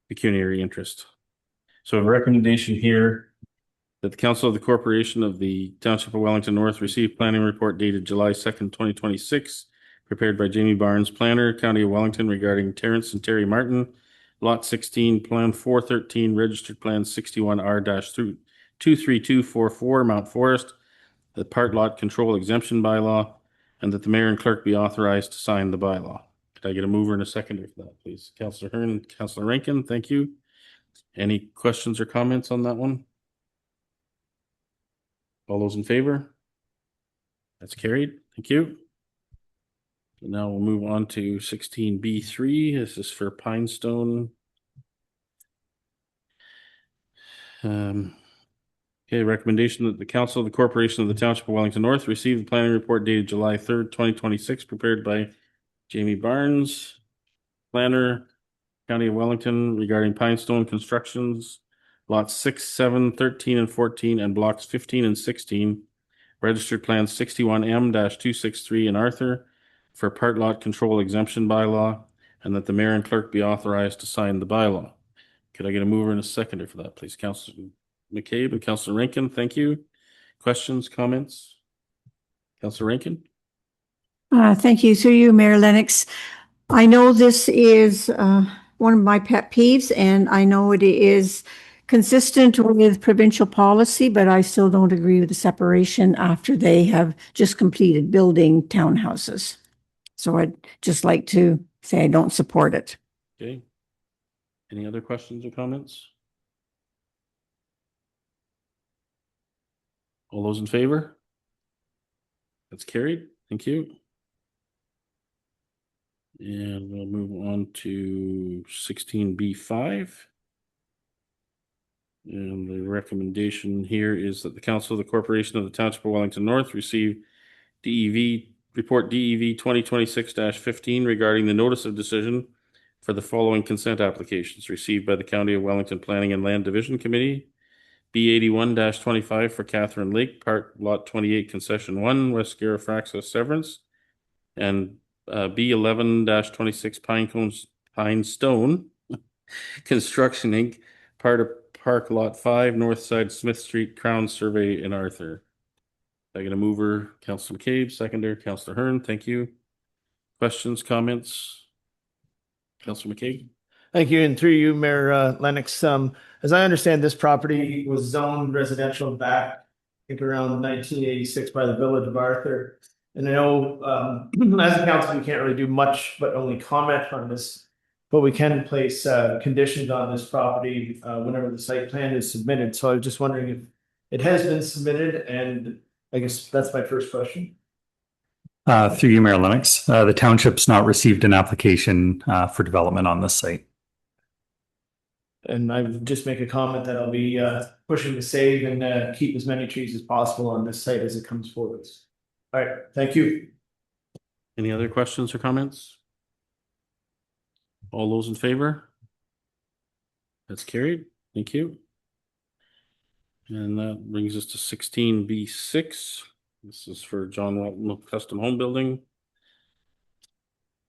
pecuniary interest. So a recommendation here that the Council of the Corporation of the Township of Wellington North receive planning report dated July 2nd, 2026, prepared by Jamie Barnes, planner, County of Wellington, regarding Terrence and Terry Martin, Lot 16, Plan 413, Registered Plan 61R-23244, Mount Forest, the part lot control exemption bylaw, and that the mayor and clerk be authorized to sign the bylaw. Could I get a mover and a seconder for that, please? Councillor Hearn and Councillor Rankin, thank you. Any questions or comments on that one? All those in favor? That's carried. Thank you. And now we'll move on to 16B3. This is for Pinestone. Okay, recommendation that the Council of the Corporation of the Township of Wellington North receive the planning report dated July 3rd, 2026, prepared by Jamie Barnes, planner, County of Wellington, regarding Pinestone constructions, lots 6, 7, 13, and 14, and blocks 15 and 16, registered plan 61M-263 in Arthur for part lot control exemption bylaw, and that the mayor and clerk be authorized to sign the bylaw. Could I get a mover and a seconder for that, please? Councilor McCabe and Councilor Rankin, thank you. Questions, comments? Councilor Rankin? Thank you. Through you, Mayor Lennox. I know this is one of my pet peeves, and I know it is consistent with provincial policy, but I still don't agree with the separation after they have just completed building townhouses. So I'd just like to say I don't support it. Okay. Any other questions or comments? All those in favor? That's carried. Thank you. And we'll move on to 16B5. And the recommendation here is that the Council of the Corporation of the Township of Wellington North receive report DEV 2026-15 regarding the notice of decision for the following consent applications received by the County of Wellington Planning and Land Division Committee. B81-25 for Catherine Lake, Part Lot 28, Concession 1, West Garifraxa Severance, and B11-26 Pinestone Construction Inc., part of Park Lot 5, North Side Smith Street, Crown Survey in Arthur. I get a mover, Councilor McCabe, seconder, Councilor Hearn. Thank you. Questions, comments? Councilor McCabe? Thank you, and through you, Mayor Lennox. As I understand, this property was zoned residential back, I think around 1986 by the Village of Arthur. And I know as a council, we can't really do much, but only comment on this. But we can place conditions on this property whenever the site plan is submitted. So I was just wondering if it has been submitted, and I guess that's my first question. Through you, Mayor Lennox, the township's not received an application for development on this site. And I would just make a comment that I'll be pushing to save and keep as many trees as possible on this site as it comes forward. All right, thank you. Any other questions or comments? All those in favor? That's carried. Thank you. And that brings us to 16B6. This is for John Walton Custom Home Building.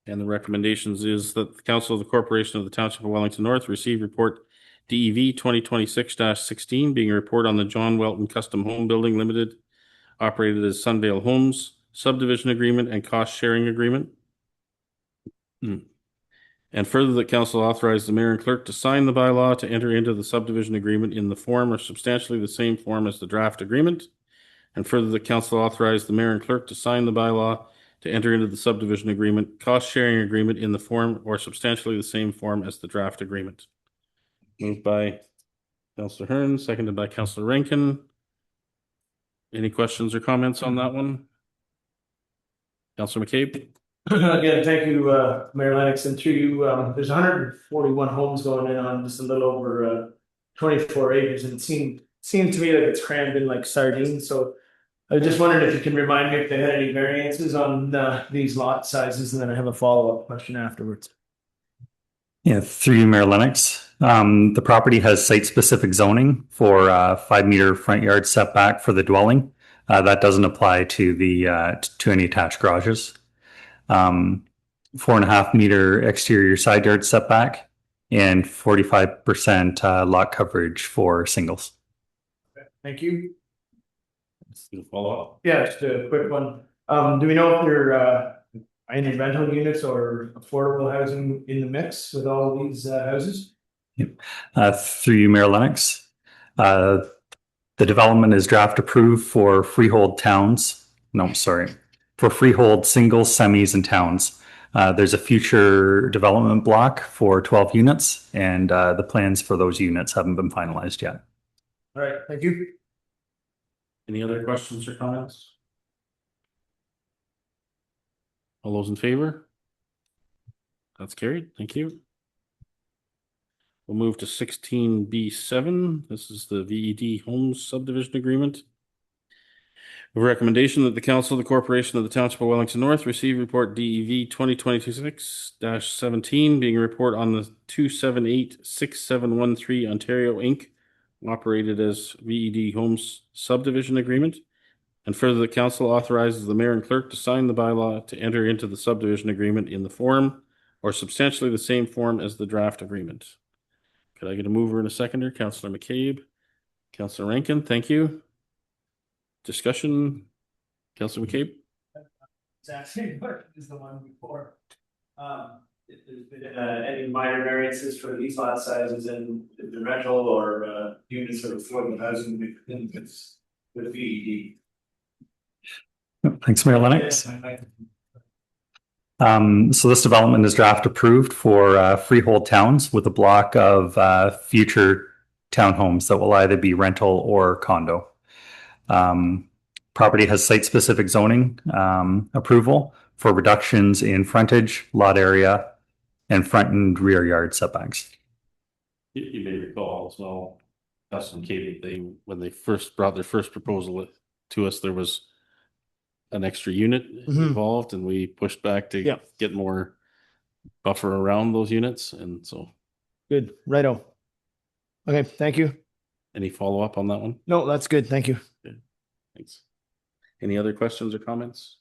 And the recommendations is that the Council of the Corporation of the Township of Wellington North receive report DEV 2026-16, being a report on the John Welton Custom Home Building Limited, operated as Sunvale Homes, subdivision agreement and cost sharing agreement. And further, that council authorize the mayor and clerk to sign the bylaw to enter into the subdivision agreement in the form or substantially the same form as the draft agreement. And further, the council authorize the mayor and clerk to sign the bylaw to enter into the subdivision agreement, cost sharing agreement in the form or substantially the same form as the draft agreement. Moved by Councilor Hearn, seconded by Councilor Rankin. Any questions or comments on that one? Councilor McCabe? Again, thank you, Mayor Lennox, and through you, there's 141 homes going in on just a little over 24 acres, and it seemed to me like it's crammed in like sardines. So I just wondered if you can remind me if they had any variances on these lot sizes, and then I have a follow-up question afterwards. Yeah, through you, Mayor Lennox. The property has site-specific zoning for 5-meter front yard setback for the dwelling. That doesn't apply to to any attached garages. 4.5-meter exterior side yard setback and 45% lot coverage for singles. Thank you. Follow up. Yeah, just a quick one. Do we know if there are any rental units or affordable housing in the mix with all of these houses? Yep. Through you, Mayor Lennox. The development is draft approved for freehold towns. No, sorry. For freehold singles, semis, and towns. There's a future development block for 12 units, and the plans for those units haven't been finalized yet. All right, thank you. Any other questions or comments? All those in favor? That's carried. Thank you. We'll move to 16B7. This is the VED Homes Subdivision Agreement. A recommendation that the Council of the Corporation of the Township of Wellington North receive report DEV 2026-17, being a report on the 2786713 Ontario Inc., operated as VED Homes Subdivision Agreement. And further, the council authorizes the mayor and clerk to sign the bylaw to enter into the subdivision agreement in the form or substantially the same form as the draft agreement. Could I get a mover and a seconder? Councillor McCabe, Councillor Rankin, thank you. Discussion, Councillor McCabe? It's actually what is the one before. If there's been any minor variances for these lot sizes in the rental or units or affordable housing with VED. Thanks, Mayor Lennox. So this development is draft approved for freehold towns with a block of future townhomes that will either be rental or condo. Property has site-specific zoning approval for reductions in frontage, lot area, and front and rear yard setbacks. You may recall as well, Councillor McCabe, when they first brought their first proposal to us, there was an extra unit involved, and we pushed back to get more buffer around those units, and so. Good, righto. Okay, thank you. Any follow-up on that one? No, that's good, thank you. Good. Thanks. Any other questions or comments?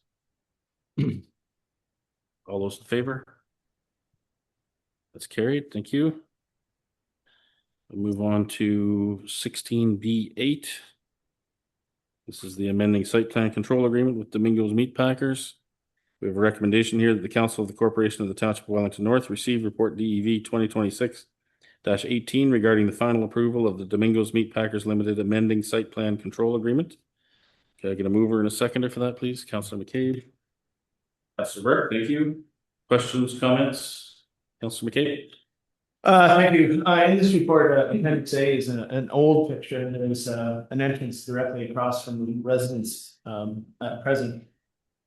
All those in favor? That's carried, thank you. We'll move on to 16B8. This is the amending site plan control agreement with Domingo's Meat Packers. We have a recommendation here that the Council of the Corporation of the Township of Wellington North receive report DEV 2026-18 regarding the final approval of the Domingo's Meat Packers Limited amending site plan control agreement. Can I get a mover and a seconder for that, please? Councillor McCabe. Councillor Burke, thank you. Questions, comments? Councillor McCabe. Thank you. In this report, Appendix A is an old picture, and there's an entrance directly across from the residence at present.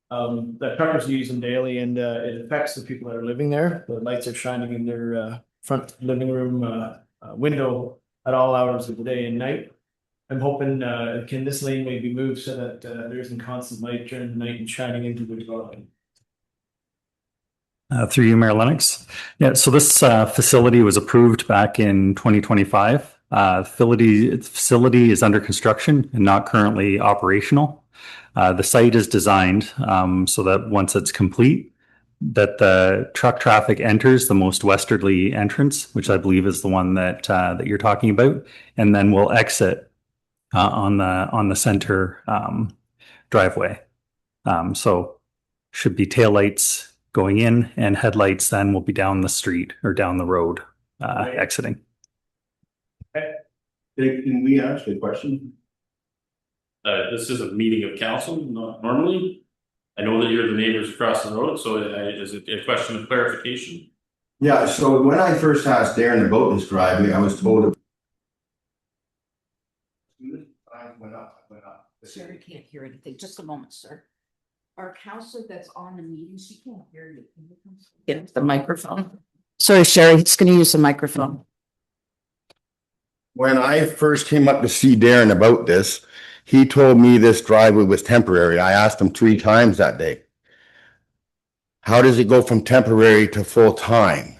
That truckers use them daily, and it affects the people that are living there. The lights are shining in their front living room window at all hours of the day and night. I'm hoping, can this lane maybe move so that there isn't constant light during the night and shining into the dwelling? Through you, Mayor Lennox. Yeah, so this facility was approved back in 2025. Facility is under construction and not currently operational. The site is designed so that once it's complete, that the truck traffic enters the most westerly entrance, which I believe is the one that that you're talking about, and then will exit on the center driveway. So should be taillights going in, and headlights then will be down the street or down the road exiting. Okay. Can we ask a question? This is a meeting of council, not normally. I know that you're the neighbors across the road, so is it a question of clarification? Yeah, so when I first asked Darren about this driveway, I was told. I went up. Sir, you can't hear anything. Just a moment, sir. Our counselor that's on the meeting, she can't hear you. Get the microphone. Sorry, Sherry, it's going to use the microphone. When I first came up to see Darren about this, he told me this driveway was temporary. I asked him 3 times that day. How does it go from temporary to full time?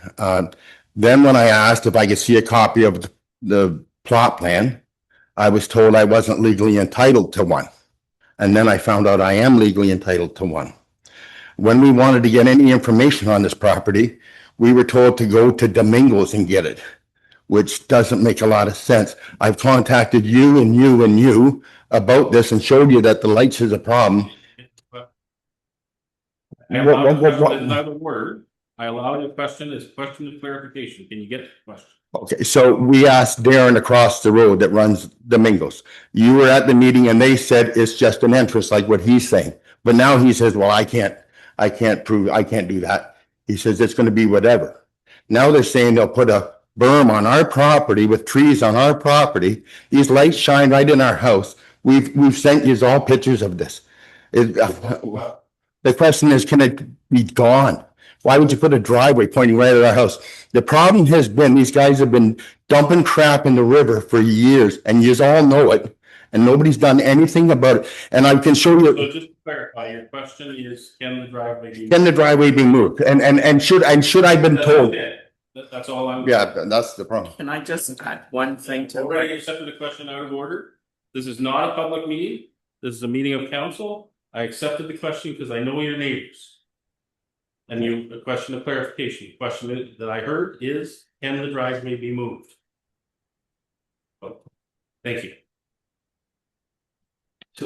Then when I asked if I could see a copy of the plot plan, I was told I wasn't legally entitled to one. And then I found out I am legally entitled to one. When we wanted to get any information on this property, we were told to go to Domingo's and get it, which doesn't make a lot of sense. I've contacted you and you and you about this and showed you that the lights is a problem. I allowed a word. I allowed a question. It's a question of clarification. Can you get the question? Okay, so we asked Darren across the road that runs Domingo's. You were at the meeting and they said it's just an entrance like what he's saying. But now he says, well, I can't do that. He says it's going to be whatever. Now they're saying they'll put a berm on our property with trees on our property. These lights shine right in our house. We've sent you all pictures of this. The question is, can it be gone? Why would you put a driveway pointing right at our house? The problem has been, these guys have been dumping crap in the river for years, and you all know it, and nobody's done anything about it. And I can show So you, just to clarify, your question is, can the driveway be? can the driveway be moved? And should I been That's told? it. That's all I'm. Yeah, that's the problem. Can I just add one thing to Already it? accepted a question out of order. This is not a public meeting. This is a meeting of council. I accepted the question because I know your neighbors. And a question of clarification. The question that I heard is, can the driveway be moved? Oh, thank you.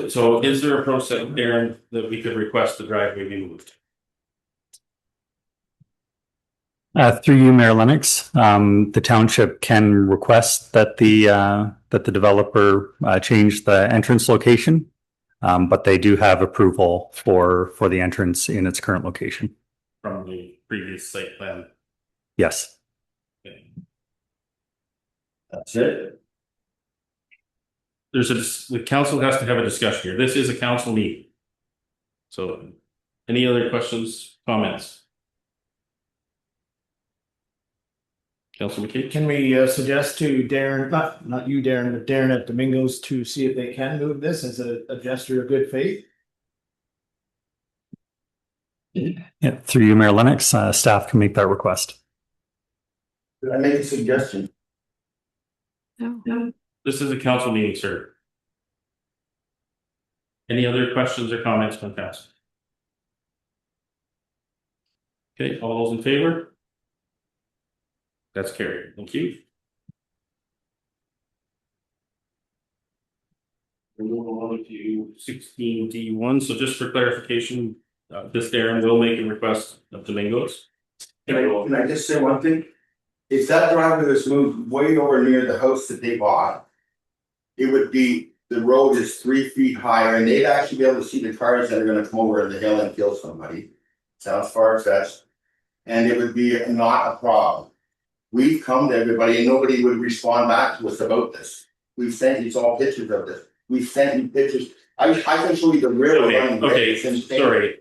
So is there a process, Darren, that we could request the driveway be moved? Through you, Mayor Lennox, the township can request that the developer change the entrance location, but they do have approval for the entrance in its current location. From the previous site plan. Yes. Okay. That's it. The council has to have a discussion here. This is a council meeting. So any other questions, comments? Councilor McKee? Can we suggest to Darren, not you, Darren, but Darren at Domingo's to see if they can move this as a gesture of good faith? Yeah, through you, Mayor Lennox, staff can make that request. Did I make a suggestion? No. This is a council meeting, sir. Any other questions or comments from council? Okay, all those in favor? That's carried. Thank you. We'll move on to 16D1. So just for clarification, this Darren will make a request of Domingo's. Can I just say one thing? If that driveway was moved way over near the house that they bought, it would be, the road is 3 feet higher, and they'd actually be able to see the cars that are gonna come over the hill and kill somebody. Sounds far-fetched. And it would be not a problem. We've come to everybody and nobody would respond back to us about this. We've sent you all pictures of this. We've sent you pictures. I can show you the river running. Okay, It's insane. sorry.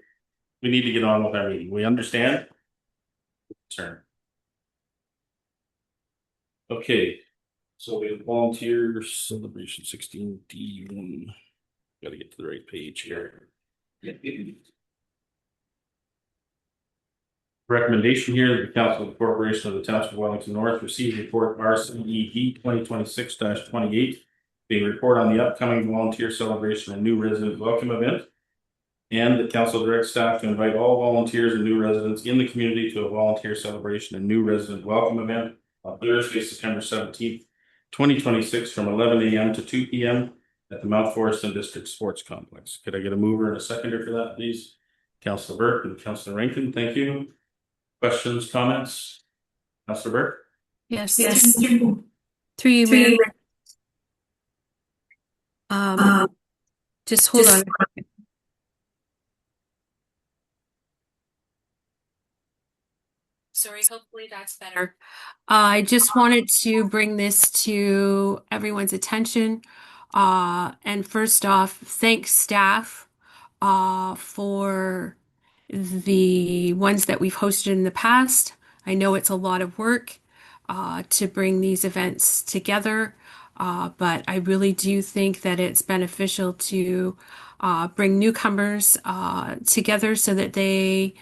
We need to get on with our meeting. We understand? Turn. Okay, so we have volunteer celebration 16D1. Gotta get to the right page here. Recommendation here that the Council of the Corporation of the Township of Wellington North receive report RCED 2026-28, being report on the upcoming volunteer celebration and new resident welcome event. And the council directs staff to invite all volunteers and new residents in the community to a volunteer celebration and new resident welcome event on Thursday, September 17th, 2026 from 11 a.m. to 2 p.m. at the Mount Forest and District Sports Complex. Could I get a mover and a seconder for that, please? Councilor Burke and Councilor Rankin, thank you. Questions, comments? Councilor Burke? Yes. Through you, Mayor. Just hold on. Sorry, hopefully that's better. I just wanted to bring this to everyone's attention. And first off, thanks staff for the ones that we've hosted in the past. I know it's a lot of work to bring these events together, but I really do think that it's beneficial to bring newcomers together so that they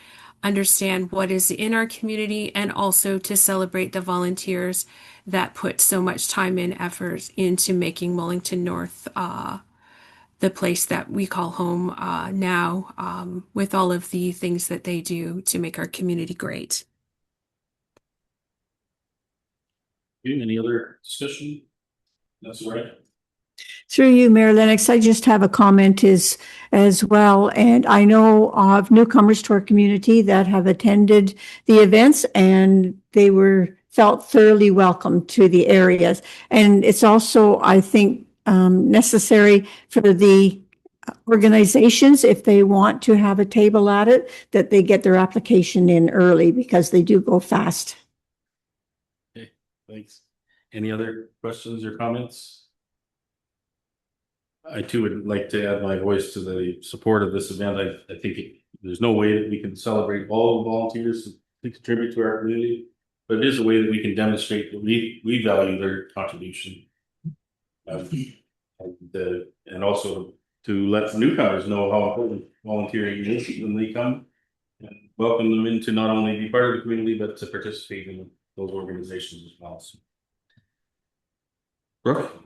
understand what is in our community and also to celebrate the volunteers that put so much time and effort into making Wellington North the place that we call home now, with all of the things that they do to make our community great. Any other discussion? That's all right. Through you, Mayor Lennox, I just have a comment as well. And I know of newcomers to our community that have attended the events and they felt thoroughly welcome to the areas. And it's also, I think, necessary for the organizations, if they want to have a table at it, that they get their application in early because they do go fast. Okay, thanks. Any other questions or comments? I too would like to add my voice to the support of this event. I think there's no way that we can celebrate all the volunteers that contribute to our community, but it is a way that we can demonstrate that we value their contribution. And also to let newcomers know how important volunteering is when they come, and welcome them in to not only be part of the community, but to participate in those organizations as well. So, Brooke?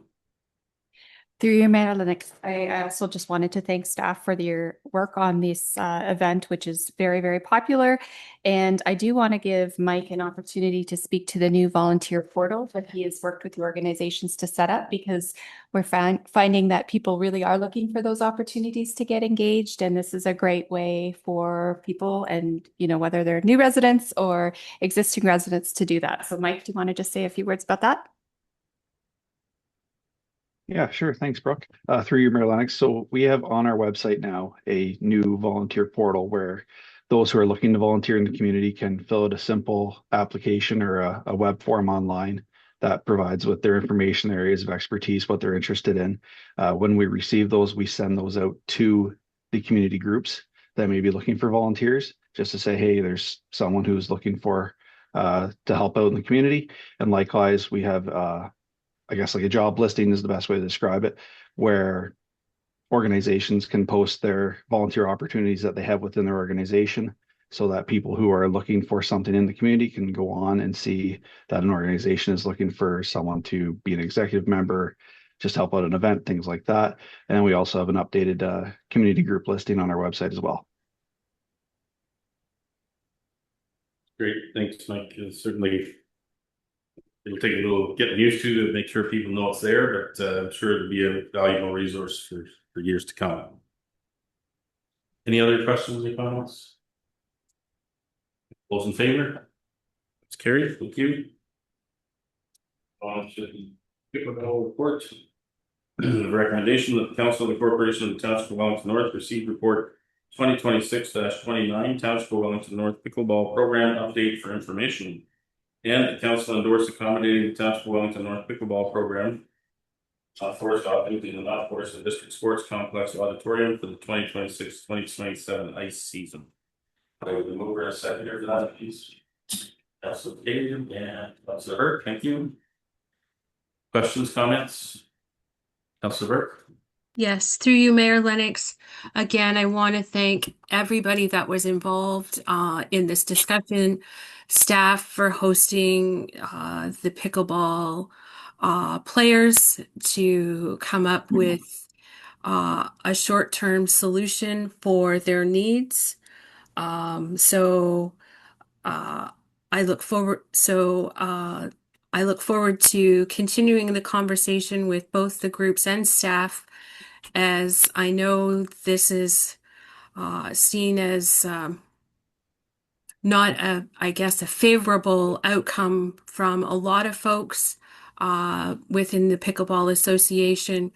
Through you, Mayor Lennox, I also just wanted to thank staff for their work on this event, which is very, very popular. And I do want to give Mike an opportunity to speak to the new volunteer portal that he has worked with the organizations to set up, because we're finding that people really are looking for those opportunities to get engaged. And this is a great way for people, and whether they're new residents or existing residents, to do that. So Mike, do you want to just say a few words about that? Yeah, sure. Thanks, Brooke. Through you, Mayor Lennox. So we have on our website now a new volunteer portal where those who are looking to volunteer in the community can fill out a simple application or a web form online that provides with their information, their areas of expertise, what they're interested in. When we receive those, we send those out to the community groups that may be looking for volunteers, just to say, hey, there's someone who's looking for to help out in the community. And likewise, we have I guess like a job listing is the best way to describe it, where organizations can post their volunteer opportunities that they have within their organization, so that people who are looking for something in the community can go on and see that an organization is looking for someone to be an executive member, just help out an event, things like that. And we also have an updated community group listing on our website as well. Great, thanks, Mike. Certainly, it'll take a little getting used to make sure people know it's there, but I'm sure it'll be a valuable resource for years to come. Any other questions or comments? Those in favor? It's carried. Thank you. On to the typical report. The recommendation that the Council of the Corporation of the Township of Wellington North receive report 2026-29 Township of Wellington North Pickleball Program Update for information. And the council endorsed accommodating the Township of Wellington North Pickleball Program forest occupancy in the Mount Forest and District Sports Complex Auditorium for the 2026-2027 ice season. I will move over a second for that, please. Councilor Katie and Councilor Burke, thank you. Questions, comments? Councilor Burke? Yes, through you, Mayor Lennox. Again, I want to thank everybody that was involved in this discussion, staff for hosting the pickleball players to come up with a short-term solution for their needs. I look forward to continuing the conversation with both the groups and staff, as I know this is seen as not I guess, a favorable outcome from a lot of folks within the Pickleball Association.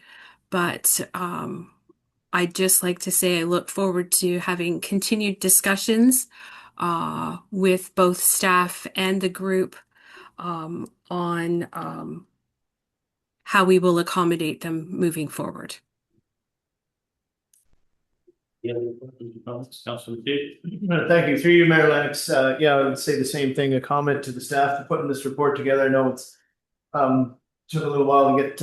But I'd just like to say I look forward to having continued discussions with both staff and the group on how we will accommodate them moving forward. Councilor Katie? Thank you. Through you, Mayor Lennox. Yeah, I would say the same thing. A comment to the staff for putting this report together. I know it's took a little while to get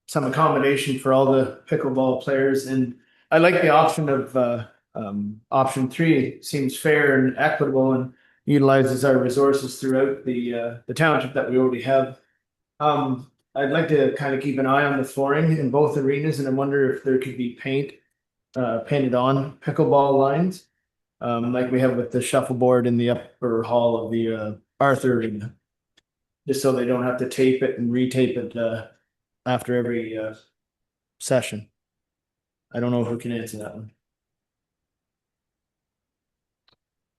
some accommodation for all the pickleball players, and I like the option of option 3. Seems fair and equitable and utilizes our resources throughout the township that we already have. I'd like to kind of keep an eye on the flooring in both arenas, and I wonder if there could be painted on pickleball lines, like we have with the shuffleboard in the upper hall of the Arthur arena, just so they don't have to tape it and retape it after every session. I don't know who can answer that one.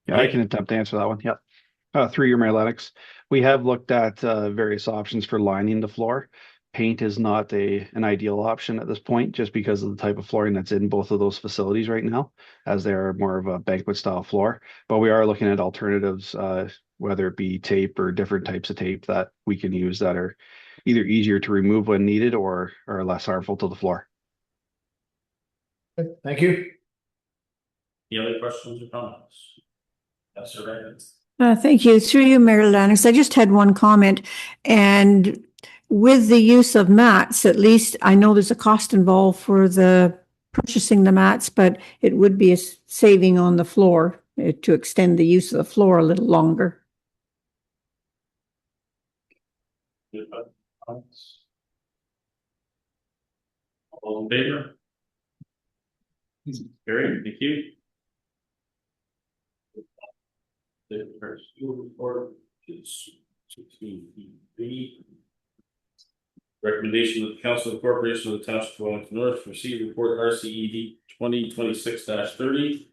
Yeah, I can attempt to answer that one. Yep. Through your Mayor Lennox, we have looked at various options for lining the floor. Paint is not an ideal option at this point, just because of the type of flooring that's in both of those facilities right now, as they are more of a banquet style floor. But we are looking at alternatives, whether it be tape or different types of tape that we can use that are either easier to remove when needed or are less harmful to the floor. Thank you. Any other questions or comments? Yes, sir. Thank you. Through you, Mayor Lennox. I just had one comment. And with the use of mats, at least I know there's a cost involved for the purchasing the mats, but it would be a saving on the floor to extend the use of the floor a little longer. All in favor? Carried, thank you. The first school report is 16B. Recommendation of the Council of Corporation of the Township of Wellington North receive report RCED 2026-30.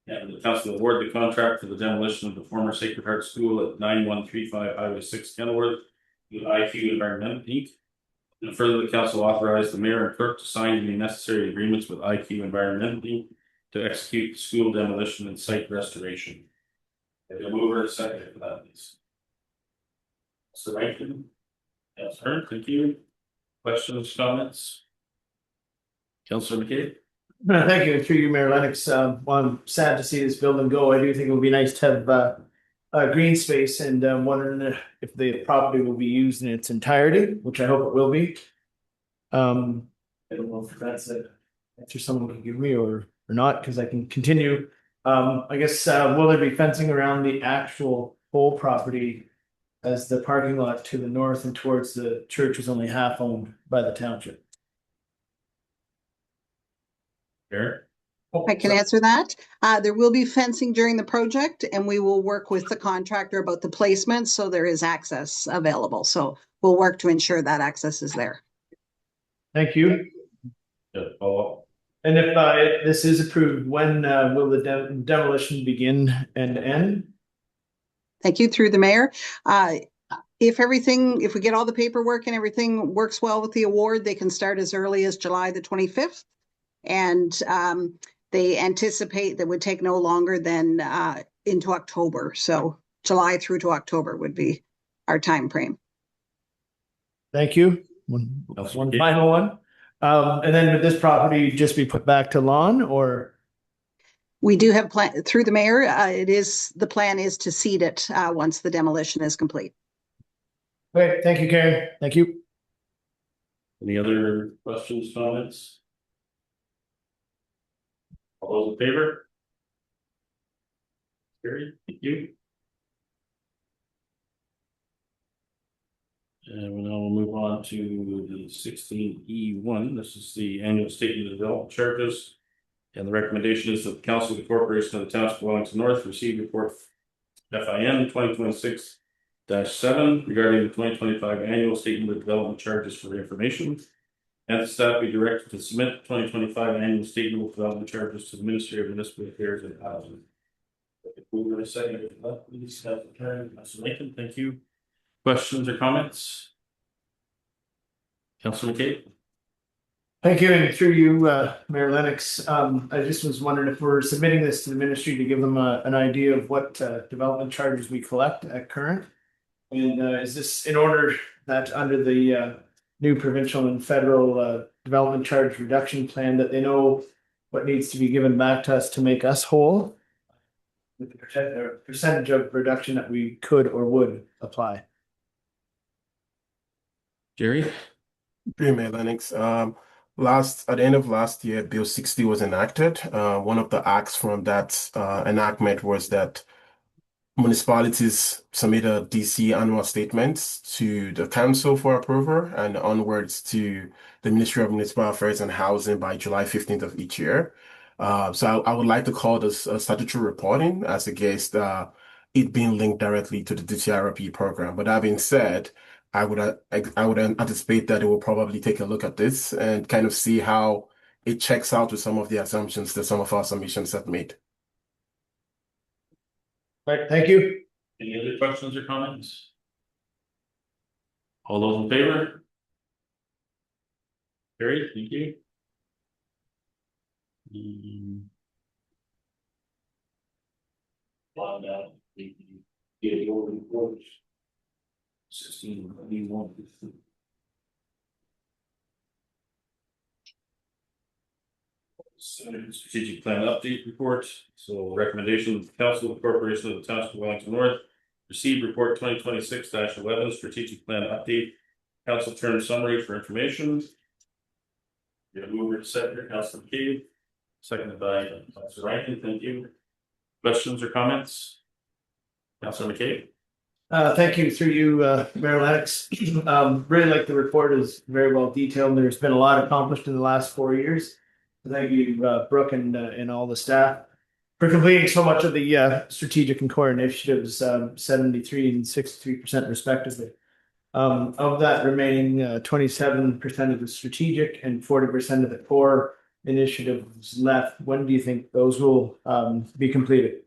And the council award the contract for the demolition of the former Sacred Heart School at 9135 Highway 6 Kenilworth with IQ Environmental Inc. And further, the council authorized the mayor and clerk to sign any necessary agreements with IQ Environmental Inc. to execute the school demolition and site restoration. If you'll move her a second for that, please. Mr. Rankin? Yes, sir. Thank you. Questions, comments? Councilor McKay? Thank you. Through you, Mayor Lennox. Well, I'm sad to see this building go. I do think it would be nice to have green space, and wondering if the property will be used in its entirety, which I hope it will be. I don't know if that's an answer someone can give me or not, because I can continue. I guess will there be fencing around the actual whole property, as the parking lot to the north and towards the church is only half owned by the township? Sure. I can answer that. There will be fencing during the project, and we will work with the contractor about the placement, so there is access available. So we'll work to ensure that access is there. Thank you. Good follow-up. And if this is approved, when will the demolition begin and end? Thank you. Through the mayor. If we get all the paperwork and everything works well with the award, they can start as early as July the 25th. And they anticipate that would take no longer than into October. So July through to October would be our time frame. Thank you. One final one. And then would this property just be put back to lawn, or? We do have plan through the mayor. The plan is to seed it once the demolition is complete. Great. Thank you, Karen. Thank you. Any other questions, comments? All those in favor? Carried, thank you. And now we'll move on to the 16E1. This is the annual statement of development charges. And the recommendation is that the Council of the Corporation of the Township of Wellington North receive report FIN 2026-7 regarding the 2025 annual statement of development charges for information. And the staff be directed to submit 2025 annual statement of development charges to the Ministry of Municipal Affairs and Housing. Move in a second. Please, Mr. Lincoln, thank you. Questions or comments? Councilor McKay? Thank you, and through you, Mayor Lennox. I just was wondering if we're submitting this to the ministry to give them an idea of what development charges we collect at current. And is this in order that under the new provincial and federal development charge reduction plan, that they know what needs to be given back to us to make us whole, with the percentage of reduction that we could or would apply? Jerry? Mayor Lennox. At the end of last year, Bill 60 was enacted. One of the acts from that enactment was that municipalities submit a DC annual statement to the council for approval and onwards to the Ministry of Municipal Affairs and Housing by July 15th of each year. So I would like to call this statutory reporting as against it being linked directly to the DCRP program. But that being said, I would anticipate that it will probably take a look at this and kind of see how it checks out with some of the assumptions that some of our submissions have made. All right, thank you. Any other questions or comments? All those in favor? Carried, thank you. Now, the order reports. 16E1. Strategic plan update report. So recommendation of the Council of the Corporation of the Township of Wellington North. Received report 2026-11 strategic plan update. Council term summary for information. Get a mover to second, Councilor McCabe. Seconded by Councilor Rankin. Thank you. Questions or comments? Councilor McCabe. Thank you through you, Mayor Lennox. Really like the report is very well detailed. There's been a lot accomplished in the last 4 years. Thank you, Brooke and all the staff for completing so much of the strategic and core initiatives, 73 and 63% respectively. Of that remaining 27% of the strategic and 40% of the core initiatives left, when do you think those will be completed?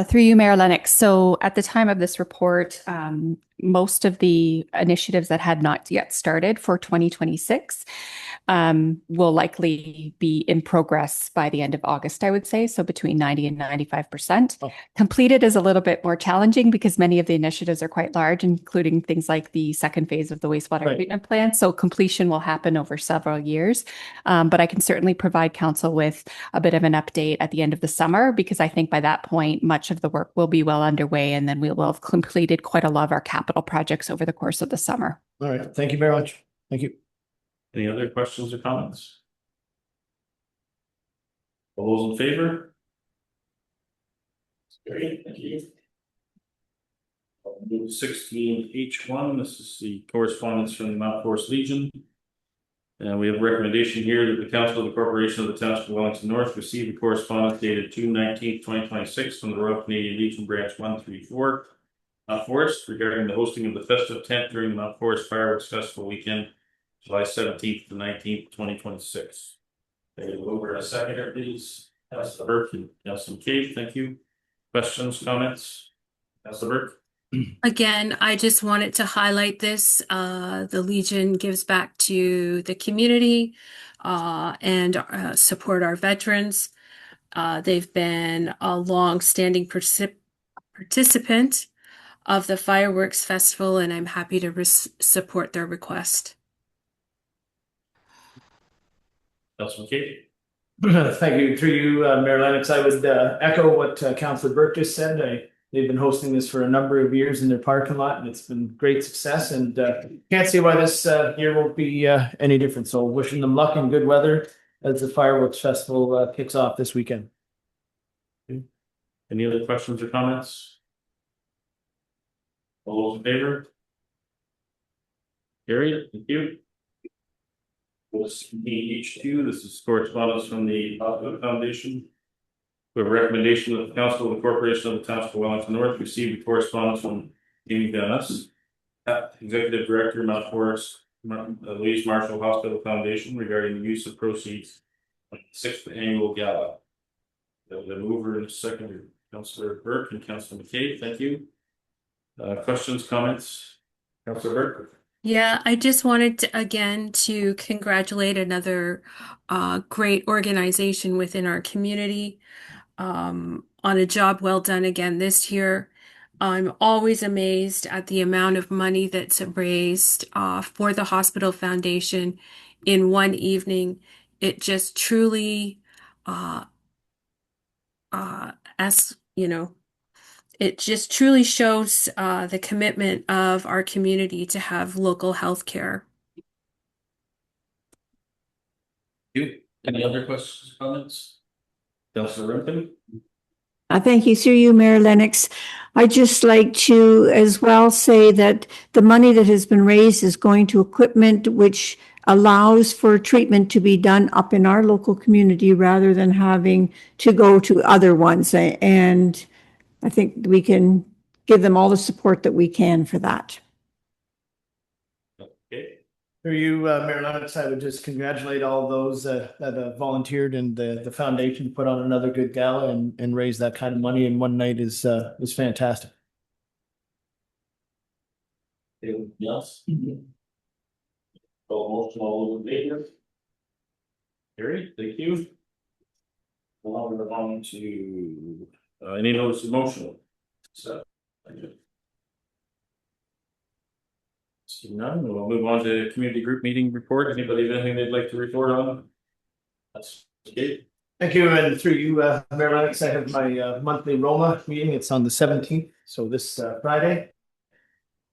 Through you, Mayor Lennox. So at the time of this report, most of the initiatives that had not yet started for 2026 will likely be in progress by the end of August, I would say. So between 90 and 95%. Oh. Completed is a little bit more challenging because many of the initiatives are quite large, including things like the second phase of the wastewater treatment plant. So completion will happen over several years. But I can certainly provide council with a bit of an update at the end of the summer, because I think by that point, much of the work will be well underway, and then we will have completed quite a lot of our capital projects over the course of the summer. All right. Thank you very much. Thank you. Any other questions or comments? All those in favor? Great, thank you. 16H1, this is the correspondence from the Mount Forest Legion. And we have a recommendation here that the Council of the Corporation of the Township of Wellington North receive the correspondence dated June 19th, 2026 from the Royal Canadian Legion Branch 134, Mount Forest, regarding the hosting of the festive tent during the Mount Forest Fireworks Festival weekend, July 17th to 19th, 2026. Over a second, please. Councilor Burke and Councilor McCabe, thank you. Questions, comments? Councilor Burke. Again, I just wanted to highlight this. The Legion gives back to the community and support our veterans. They've been a long-standing participant of the fireworks festival, and I'm happy to support their request. Councilor McCabe. Thank you. Through you, Mayor Lennox, I would echo what Councilor Burke just said. They've been hosting this for a number of years in their parking lot, and it's been great success, and can't see why this year won't be any different. So wishing them luck and good weather as the fireworks festival kicks off this weekend. Any other questions or comments? All those in favor? Carried, thank you. H2, this is correspondence from the Foundation. We have a recommendation of the Council of the Corporation of the Township of Wellington North received a correspondence from Amy Dennis, Executive Director, Mount Forest Louise Marshall Hospital Foundation, regarding the use of proceeds of the 6th annual gala. The mover and second, Councilor Burke and Councilor McCabe. Thank you. Questions, comments? Councilor Burke. Yeah, I just wanted to, again, to congratulate another great organization within our community on a job well done again this year. I'm always amazed at the amount of money that's raised for the hospital foundation in one evening. It just truly, as you know, it just truly shows the commitment of our community to have local health care. Any other questions, comments? Councilor Rankin. Thank you, through you, Mayor Lennox. I'd just like to as well say that the money that has been raised is going to equipment which allows for treatment to be done up in our local community rather than having to go to other ones. And I think we can give them all the support that we can for that. Okay. Through you, Mayor Lennox, I would just congratulate all those that volunteered and the foundation put on another good gala and raise that kind of money in one night is fantastic. Anything else? Almost all of the Gary, thank you. We'll move on to any notice of motion. So, see none, we'll move on to community group meeting report. Anybody have anything they'd like to report on? That's okay. Thank you, and through you, Mayor Lennox, I have my monthly Roma meeting. It's on the 17th, so this Friday.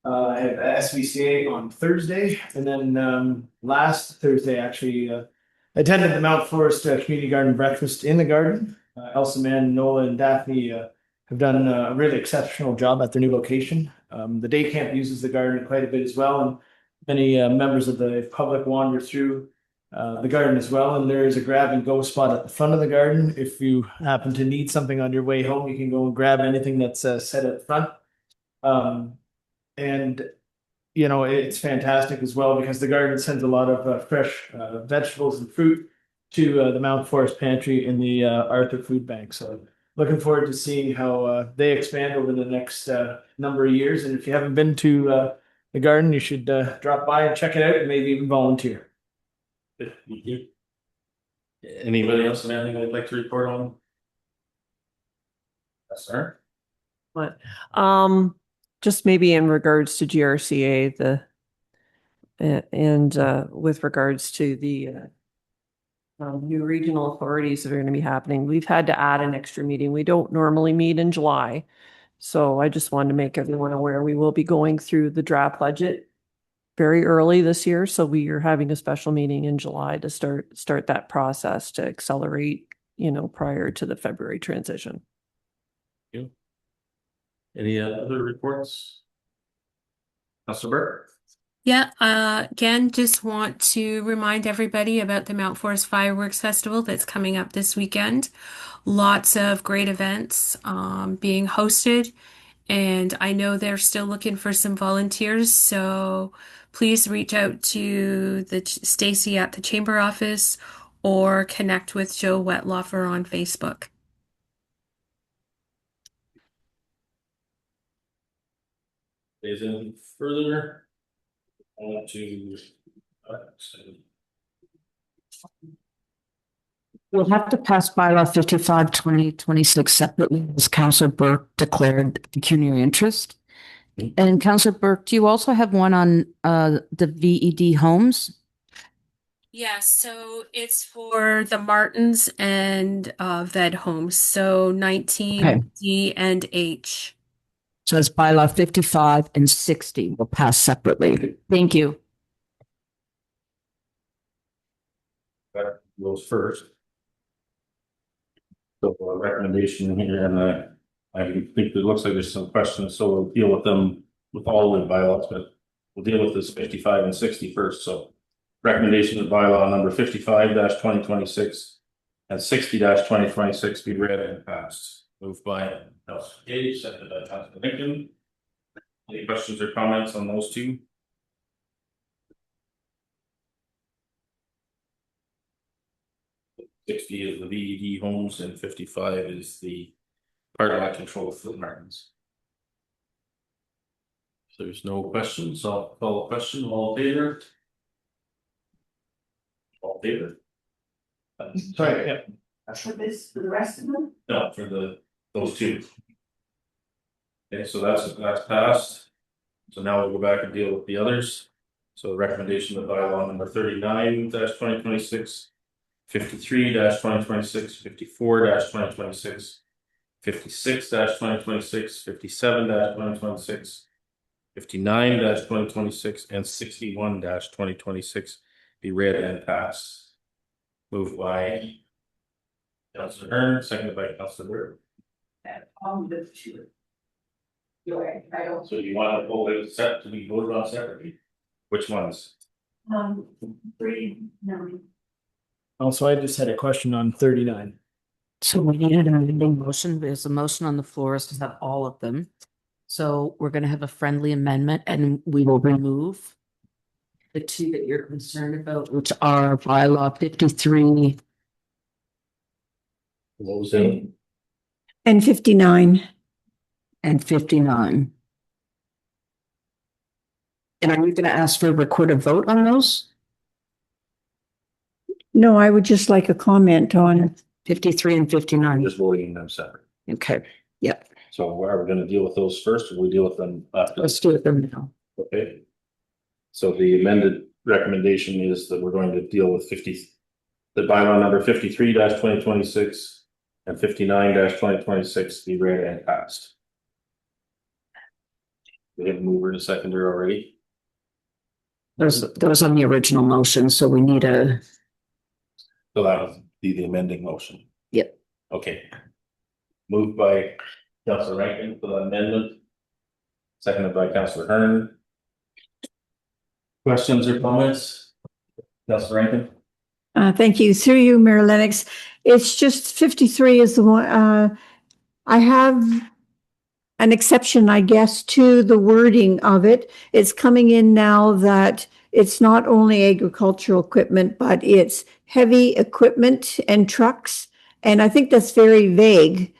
I have SVCA on Thursday, and then last Thursday, actually, attended the Mount Forest Community Garden Breakfast in the garden. Elsa, Man, Nola, and Daphne have done a really exceptional job at their new location. The day camp uses the garden quite a bit as well, and many members of the public wander through the garden as well. And there is a grab and go spot at the front of the garden. If you happen to need something on your way home, you can go and grab anything that's set at the front. And you know, it's fantastic as well because the garden sends a lot of fresh vegetables and fruit to the Mount Forest Pantry in the Arthur Food Bank. So looking forward to seeing how they expand over the next number of years. And if you haven't been to the garden, you should drop by and check it out and maybe even volunteer. Thank you. Anybody else have anything they'd like to report on? Yes, sir. But just maybe in regards to GRCA, and with regards to the new regional authorities that are going to be happening, we've had to add an extra meeting. We don't normally meet in July. So I just wanted to make everyone aware we will be going through the draft budget very early this year. So we are having a special meeting in July to start that process to accelerate, you know, prior to the February transition. Thank you. Any other reports? Councilor Burke? Yeah, again, just want to remind everybody about the Mount Forest Fireworks Festival that's coming up this weekend. Lots of great events being hosted, and I know they're still looking for some volunteers, so please reach out to the Stacy at the Chamber office or connect with Joe Wetloffer on Facebook. Is anything further? We'll have to pass bylaw 55, 2026 separately as Councillor Burke declared pecuniary interest. And Councillor Burke, do you also have one on the VED homes? Yeah, so it's for the Martins and Ved homes, so 19 D and H. So it's bylaw 55 and 60 will pass separately. Thank you. That goes first. So a recommendation here, and I think it looks like there's some questions, so we'll deal with them with all the bylaws, but we'll deal with this 55 and 60 first. So recommendation of bylaw number 55-2026 and 60-2026 be read and passed. Moved by Councilor Gage, seconded by Councilor Lincoln. Any questions or comments on those two? $60 is the VED homes and 55 is the part of control for the Martins. If there's no questions, I'll call a question. All in favor? All in favor? Sorry, yeah. For this, for the rest of them? No, for those two. Okay, so that's passed. So now we'll go back and deal with the others. So the recommendation of bylaw number 39-2026, 53-2026, 54-2026, 56-2026, 57-2026, 59-2026, and 61-2026 be read and passed. Moved by Councilor Hearn, seconded by Councilor Bird. So you want to hold it set to be voted on separately? Which ones? 39. Also, I just had a question on 39. So we needed an amending motion. There's a motion on the floor to have all of them. So we're going to have a friendly amendment and we will remove the two that you're concerned about, which are bylaw 53. What was it? And 59. And 59. And are you going to ask for a recorded vote on those? No, I would just like a comment on 53 and 59. Just voting them separate. Okay. Yep. So are we going to deal with those first, or we deal with them after? Let's do it them now. Okay. So the amended recommendation is that we're going to deal with 53 the bylaw number 53-2026 and 59-2026 be read and passed. We have a mover and a seconder already. Those on the original motion, so we need a. So that would be the amending motion. Yep. Okay. Moved by Councillor Rankin for the amendment. Seconded by Councillor Hearn. Questions or comments? Councillor Rankin? Thank you. Through you, Mayor Lennox. It's just 53 is the one, I have an exception, I guess, to the wording of it. It's coming in now that it's not only agricultural equipment, but it's heavy equipment and trucks. And I think that's very vague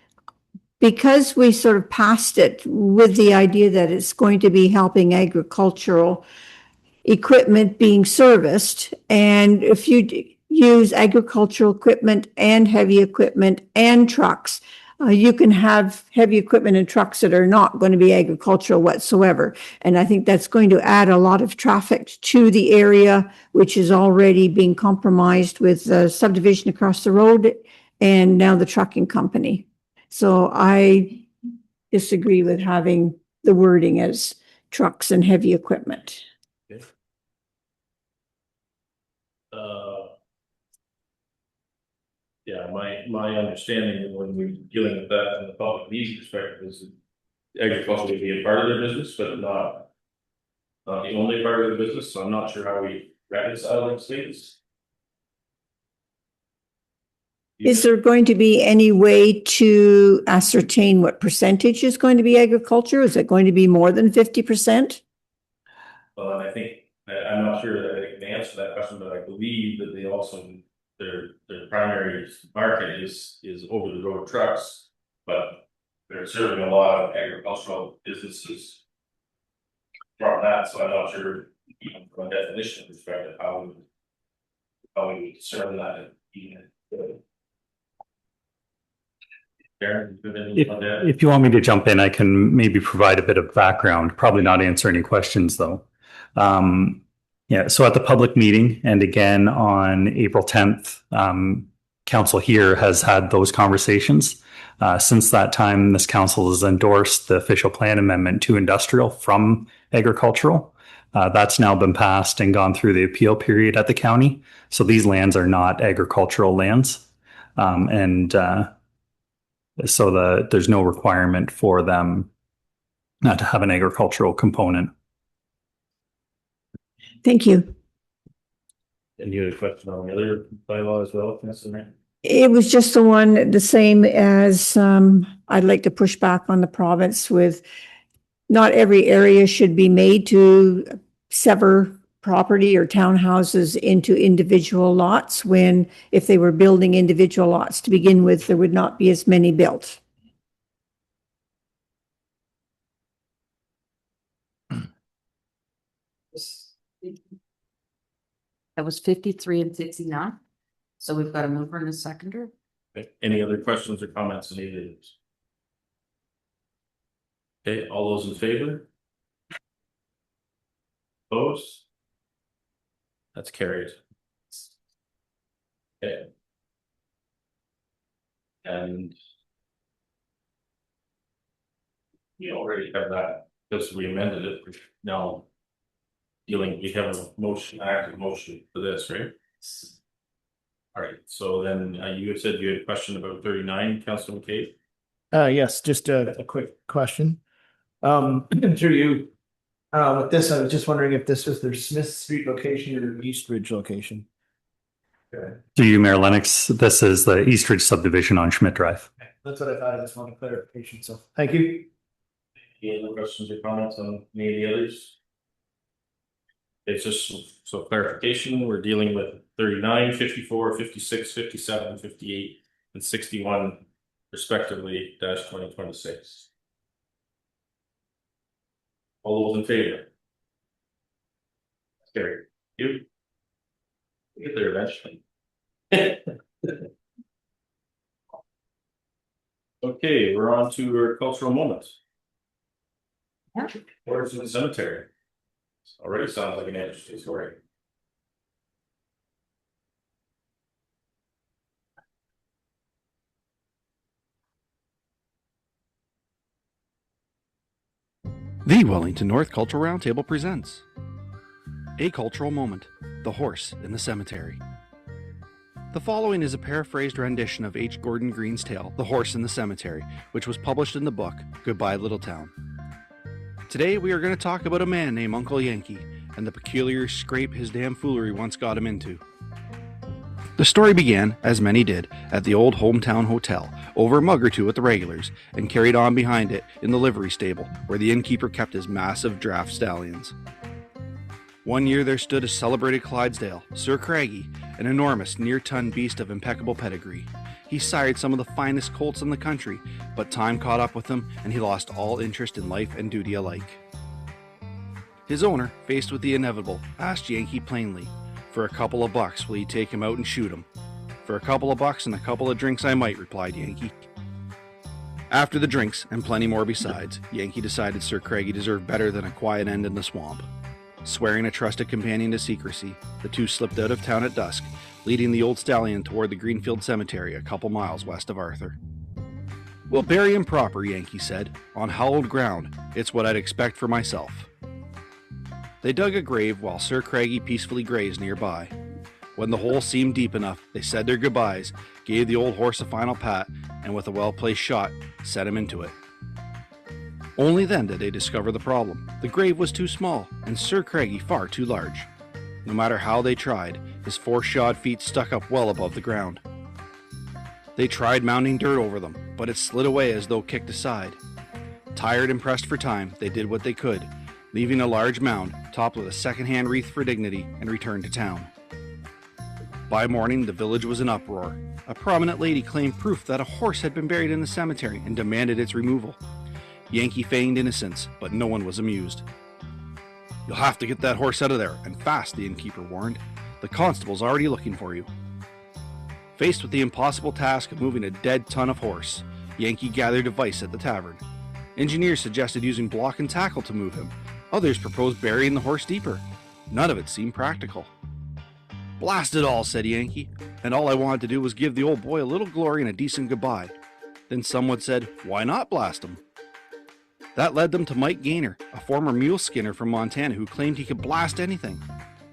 because we sort of passed it with the idea that it's going to be helping agricultural equipment being serviced. And if you use agricultural equipment and heavy equipment and trucks, you can have heavy equipment and trucks that are not going to be agricultural whatsoever. And I think that's going to add a lot of traffic to the area, which is already being compromised with the subdivision across the road and now the trucking company. So I disagree with having the wording as trucks and heavy equipment. Okay. Yeah, my understanding when we're dealing with that from the public needs perspective is that agriculture would be a part of their business, but not the only part of the business. So I'm not sure how we reconcile those things. Is there going to be any way to ascertain what percentage is going to be agriculture? Is it going to be more than 50%? Well, and I think I'm not sure that I can answer that question, but I believe that they also their primary market is over the road trucks, but they're serving a lot of agricultural businesses from that. So I'm not sure, even from a definition perspective, how we would discern that even. Darren, do you have anything on that? If you want me to jump in, I can maybe provide a bit of background, probably not answer any questions though. Yeah, so at the public meeting and again on April 10th, council here has had those conversations. Since that time, this council has endorsed the official plan amendment to industrial from agricultural. That's now been passed and gone through the appeal period at the county. So these lands are not agricultural lands. So there's no requirement for them not to have an agricultural component. Thank you. And you had a question on the other bylaw as well, Councilor? It was just the one, the same as I'd like to push back on the province with not every area should be made to sever property or townhouses into individual lots when if they were building individual lots to begin with, there would not be as many built. That was 53 and 69. So we've got a mover and a seconder. Okay. Any other questions or comments needed? Okay, all those in favor? Opposed? That's carried. Okay. And we already have that because we amended it. Now we have a motion, active motion for this, right? All right, so then you said you had a question about 39, Councilor McCabe? Yes, just a quick question. Through you, with this, I was just wondering if this was their Smith Street location or their East Ridge location. Okay. To you, Mayor Lennox, this is the Eastridge subdivision on Schmidt Drive. That's what I thought. I just wanted clarification. So thank you. Any other questions or comments on any of the others? It's just so clarification, we're dealing with 39, 54, 56, 57, 58, and 61 respectively, -2026. All those in favor? Carry. You get there eventually. Okay, we're on to our cultural moments. Where's the cemetery? Already sounds like an interesting story. The Wellington North Cultural Roundtable presents A Cultural Moment, The Horse in the Cemetery. The following is a paraphrased rendition of H. Gordon Green's tale, The Horse in the Cemetery, which was published in the book, Goodbye Little Town. Today we are going to talk about a man named Uncle Yankee and the peculiar scrape his damn foolery once got him into. The story began, as many did, at the old hometown hotel, over a mug or two with the regulars, and carried on behind it in the livery stable, where the innkeeper kept his massive draft stallions. One year there stood a celebrated Clydesdale, Sir Craggy, an enormous, near-ton beast of impeccable pedigree. He sired some of the finest colts in the country, but time caught up with him, and he lost all interest in life and duty alike. His owner, faced with the inevitable, asked Yankee plainly, "For a couple of bucks, will you take him out and shoot him?" "For a couple of bucks and a couple of drinks I might," replied Yankee. After the drinks, and plenty more besides, Yankee decided Sir Craggy deserved better than a quiet end in the swamp. Swearing a trusted companion to secrecy, the two slipped out of town at dusk, leading the old stallion toward the Greenfield Cemetery a couple miles west of Arthur. "We'll bury him proper," Yankee said, "on hallowed ground. It's what I'd expect for myself." They dug a grave while Sir Craggy peacefully grazed nearby. When the hole seemed deep enough, they said their goodbyes, gave the old horse a final pat, and with a well-placed shot, set him into it. Only then did they discover the problem. The grave was too small, and Sir Craggy far too large. No matter how they tried, his 4 shod feet stuck up well above the ground. They tried mounding dirt over them, but it slid away as though kicked aside. Tired and pressed for time, they did what they could, leaving a large mound, topped with a second-hand wreath for dignity, and returned to town. By morning, the village was in uproar. A prominent lady claimed proof that a horse had been buried in the cemetery and demanded its removal. Yankee feigned innocence, but no one was amused. "You'll have to get that horse out of there, and fast," the innkeeper warned. "The constable's already looking for you." Faced with the impossible task of moving a dead ton of horse, Yankee gathered advice at the tavern. Engineers suggested using block and tackle to move him. Others proposed burying the horse deeper. None of it seemed practical. "Blast it all," said Yankee, "and all I wanted to do was give the old boy a little glory and a decent goodbye." Then someone said, "Why not blast him?" That led them to Mike Gaynor, a former mule skinner from Montana who claimed he could blast anything.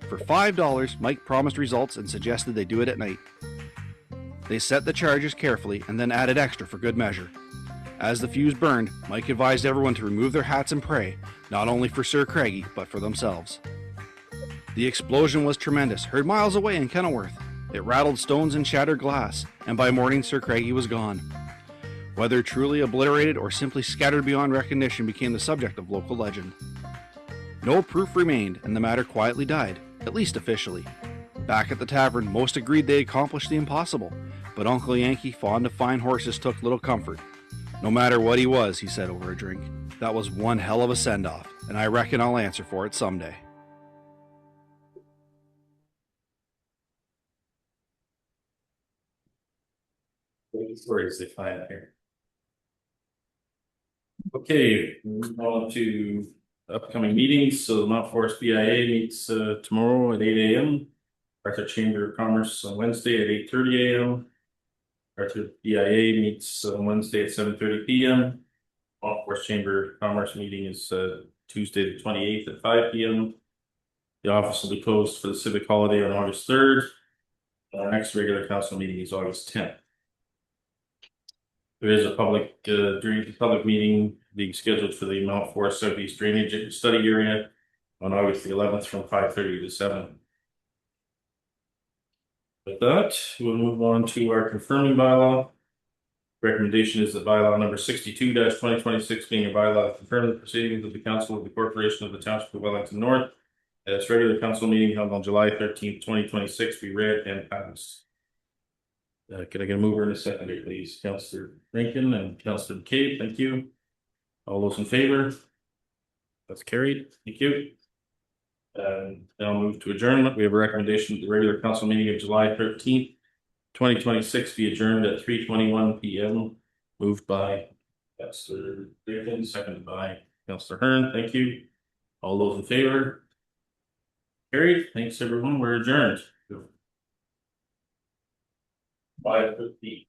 For $5, Mike promised results and suggested they do it at night. They set the charges carefully and then added extra for good measure. As the fuse burned, Mike advised everyone to remove their hats and pray, not only for Sir Craggy, but for themselves. The explosion was tremendous, heard miles away in Kenilworth. It rattled stones and shattered glass, and by morning Sir Craggy was gone. Whether truly obliterated or simply scattered beyond recognition became the subject of local legend. No proof remained, and the matter quietly died, at least officially. Back at the tavern, most agreed they accomplished the impossible, but Uncle Yankee, fond of fine horses, took little comfort. "No matter what he was," he said over a drink, "that was one hell of a send-off, and I reckon I'll answer for it someday." What stories they find here? Okay, move on to upcoming meetings. So the Mount Forest BIA meets tomorrow at 8 a.m. Arthur Chamber of Commerce on Wednesday at 8:30 a.m. Arthur BIA meets on Wednesday at 7:30 p.m. Mount Forest Chamber of Commerce meeting is Tuesday the 28th at 5 p.m. The office will be closed for the civic holiday on August 3rd. Our next regular council meeting is August 10th. There is a public meeting being scheduled for the Mount Forest Southeast Drainage Study Area on August the 11th from 5:30 to 7. With that, we'll move on to our confirming bylaw. Recommendation is that bylaw number 62-2026 being a bylaw to confirm the proceedings of the Council of the Corporation of the Township of Wellington North at its regular council meeting held on July 13th, 2026 be read and passed. Could I get a mover and a seconder, please? Councillor Rankin and Councillor McCabe, thank you. All those in favor? That's carried, thank you. Now move to adjournment. We have a recommendation that the regular council meeting of July 13th, 2026 be adjourned at 3:21 p.m. Moved by Councillor Rankin, seconded by Councillor Hearn, thank you. All those in favor? Carried, thanks everyone, we're adjourned. 5:15.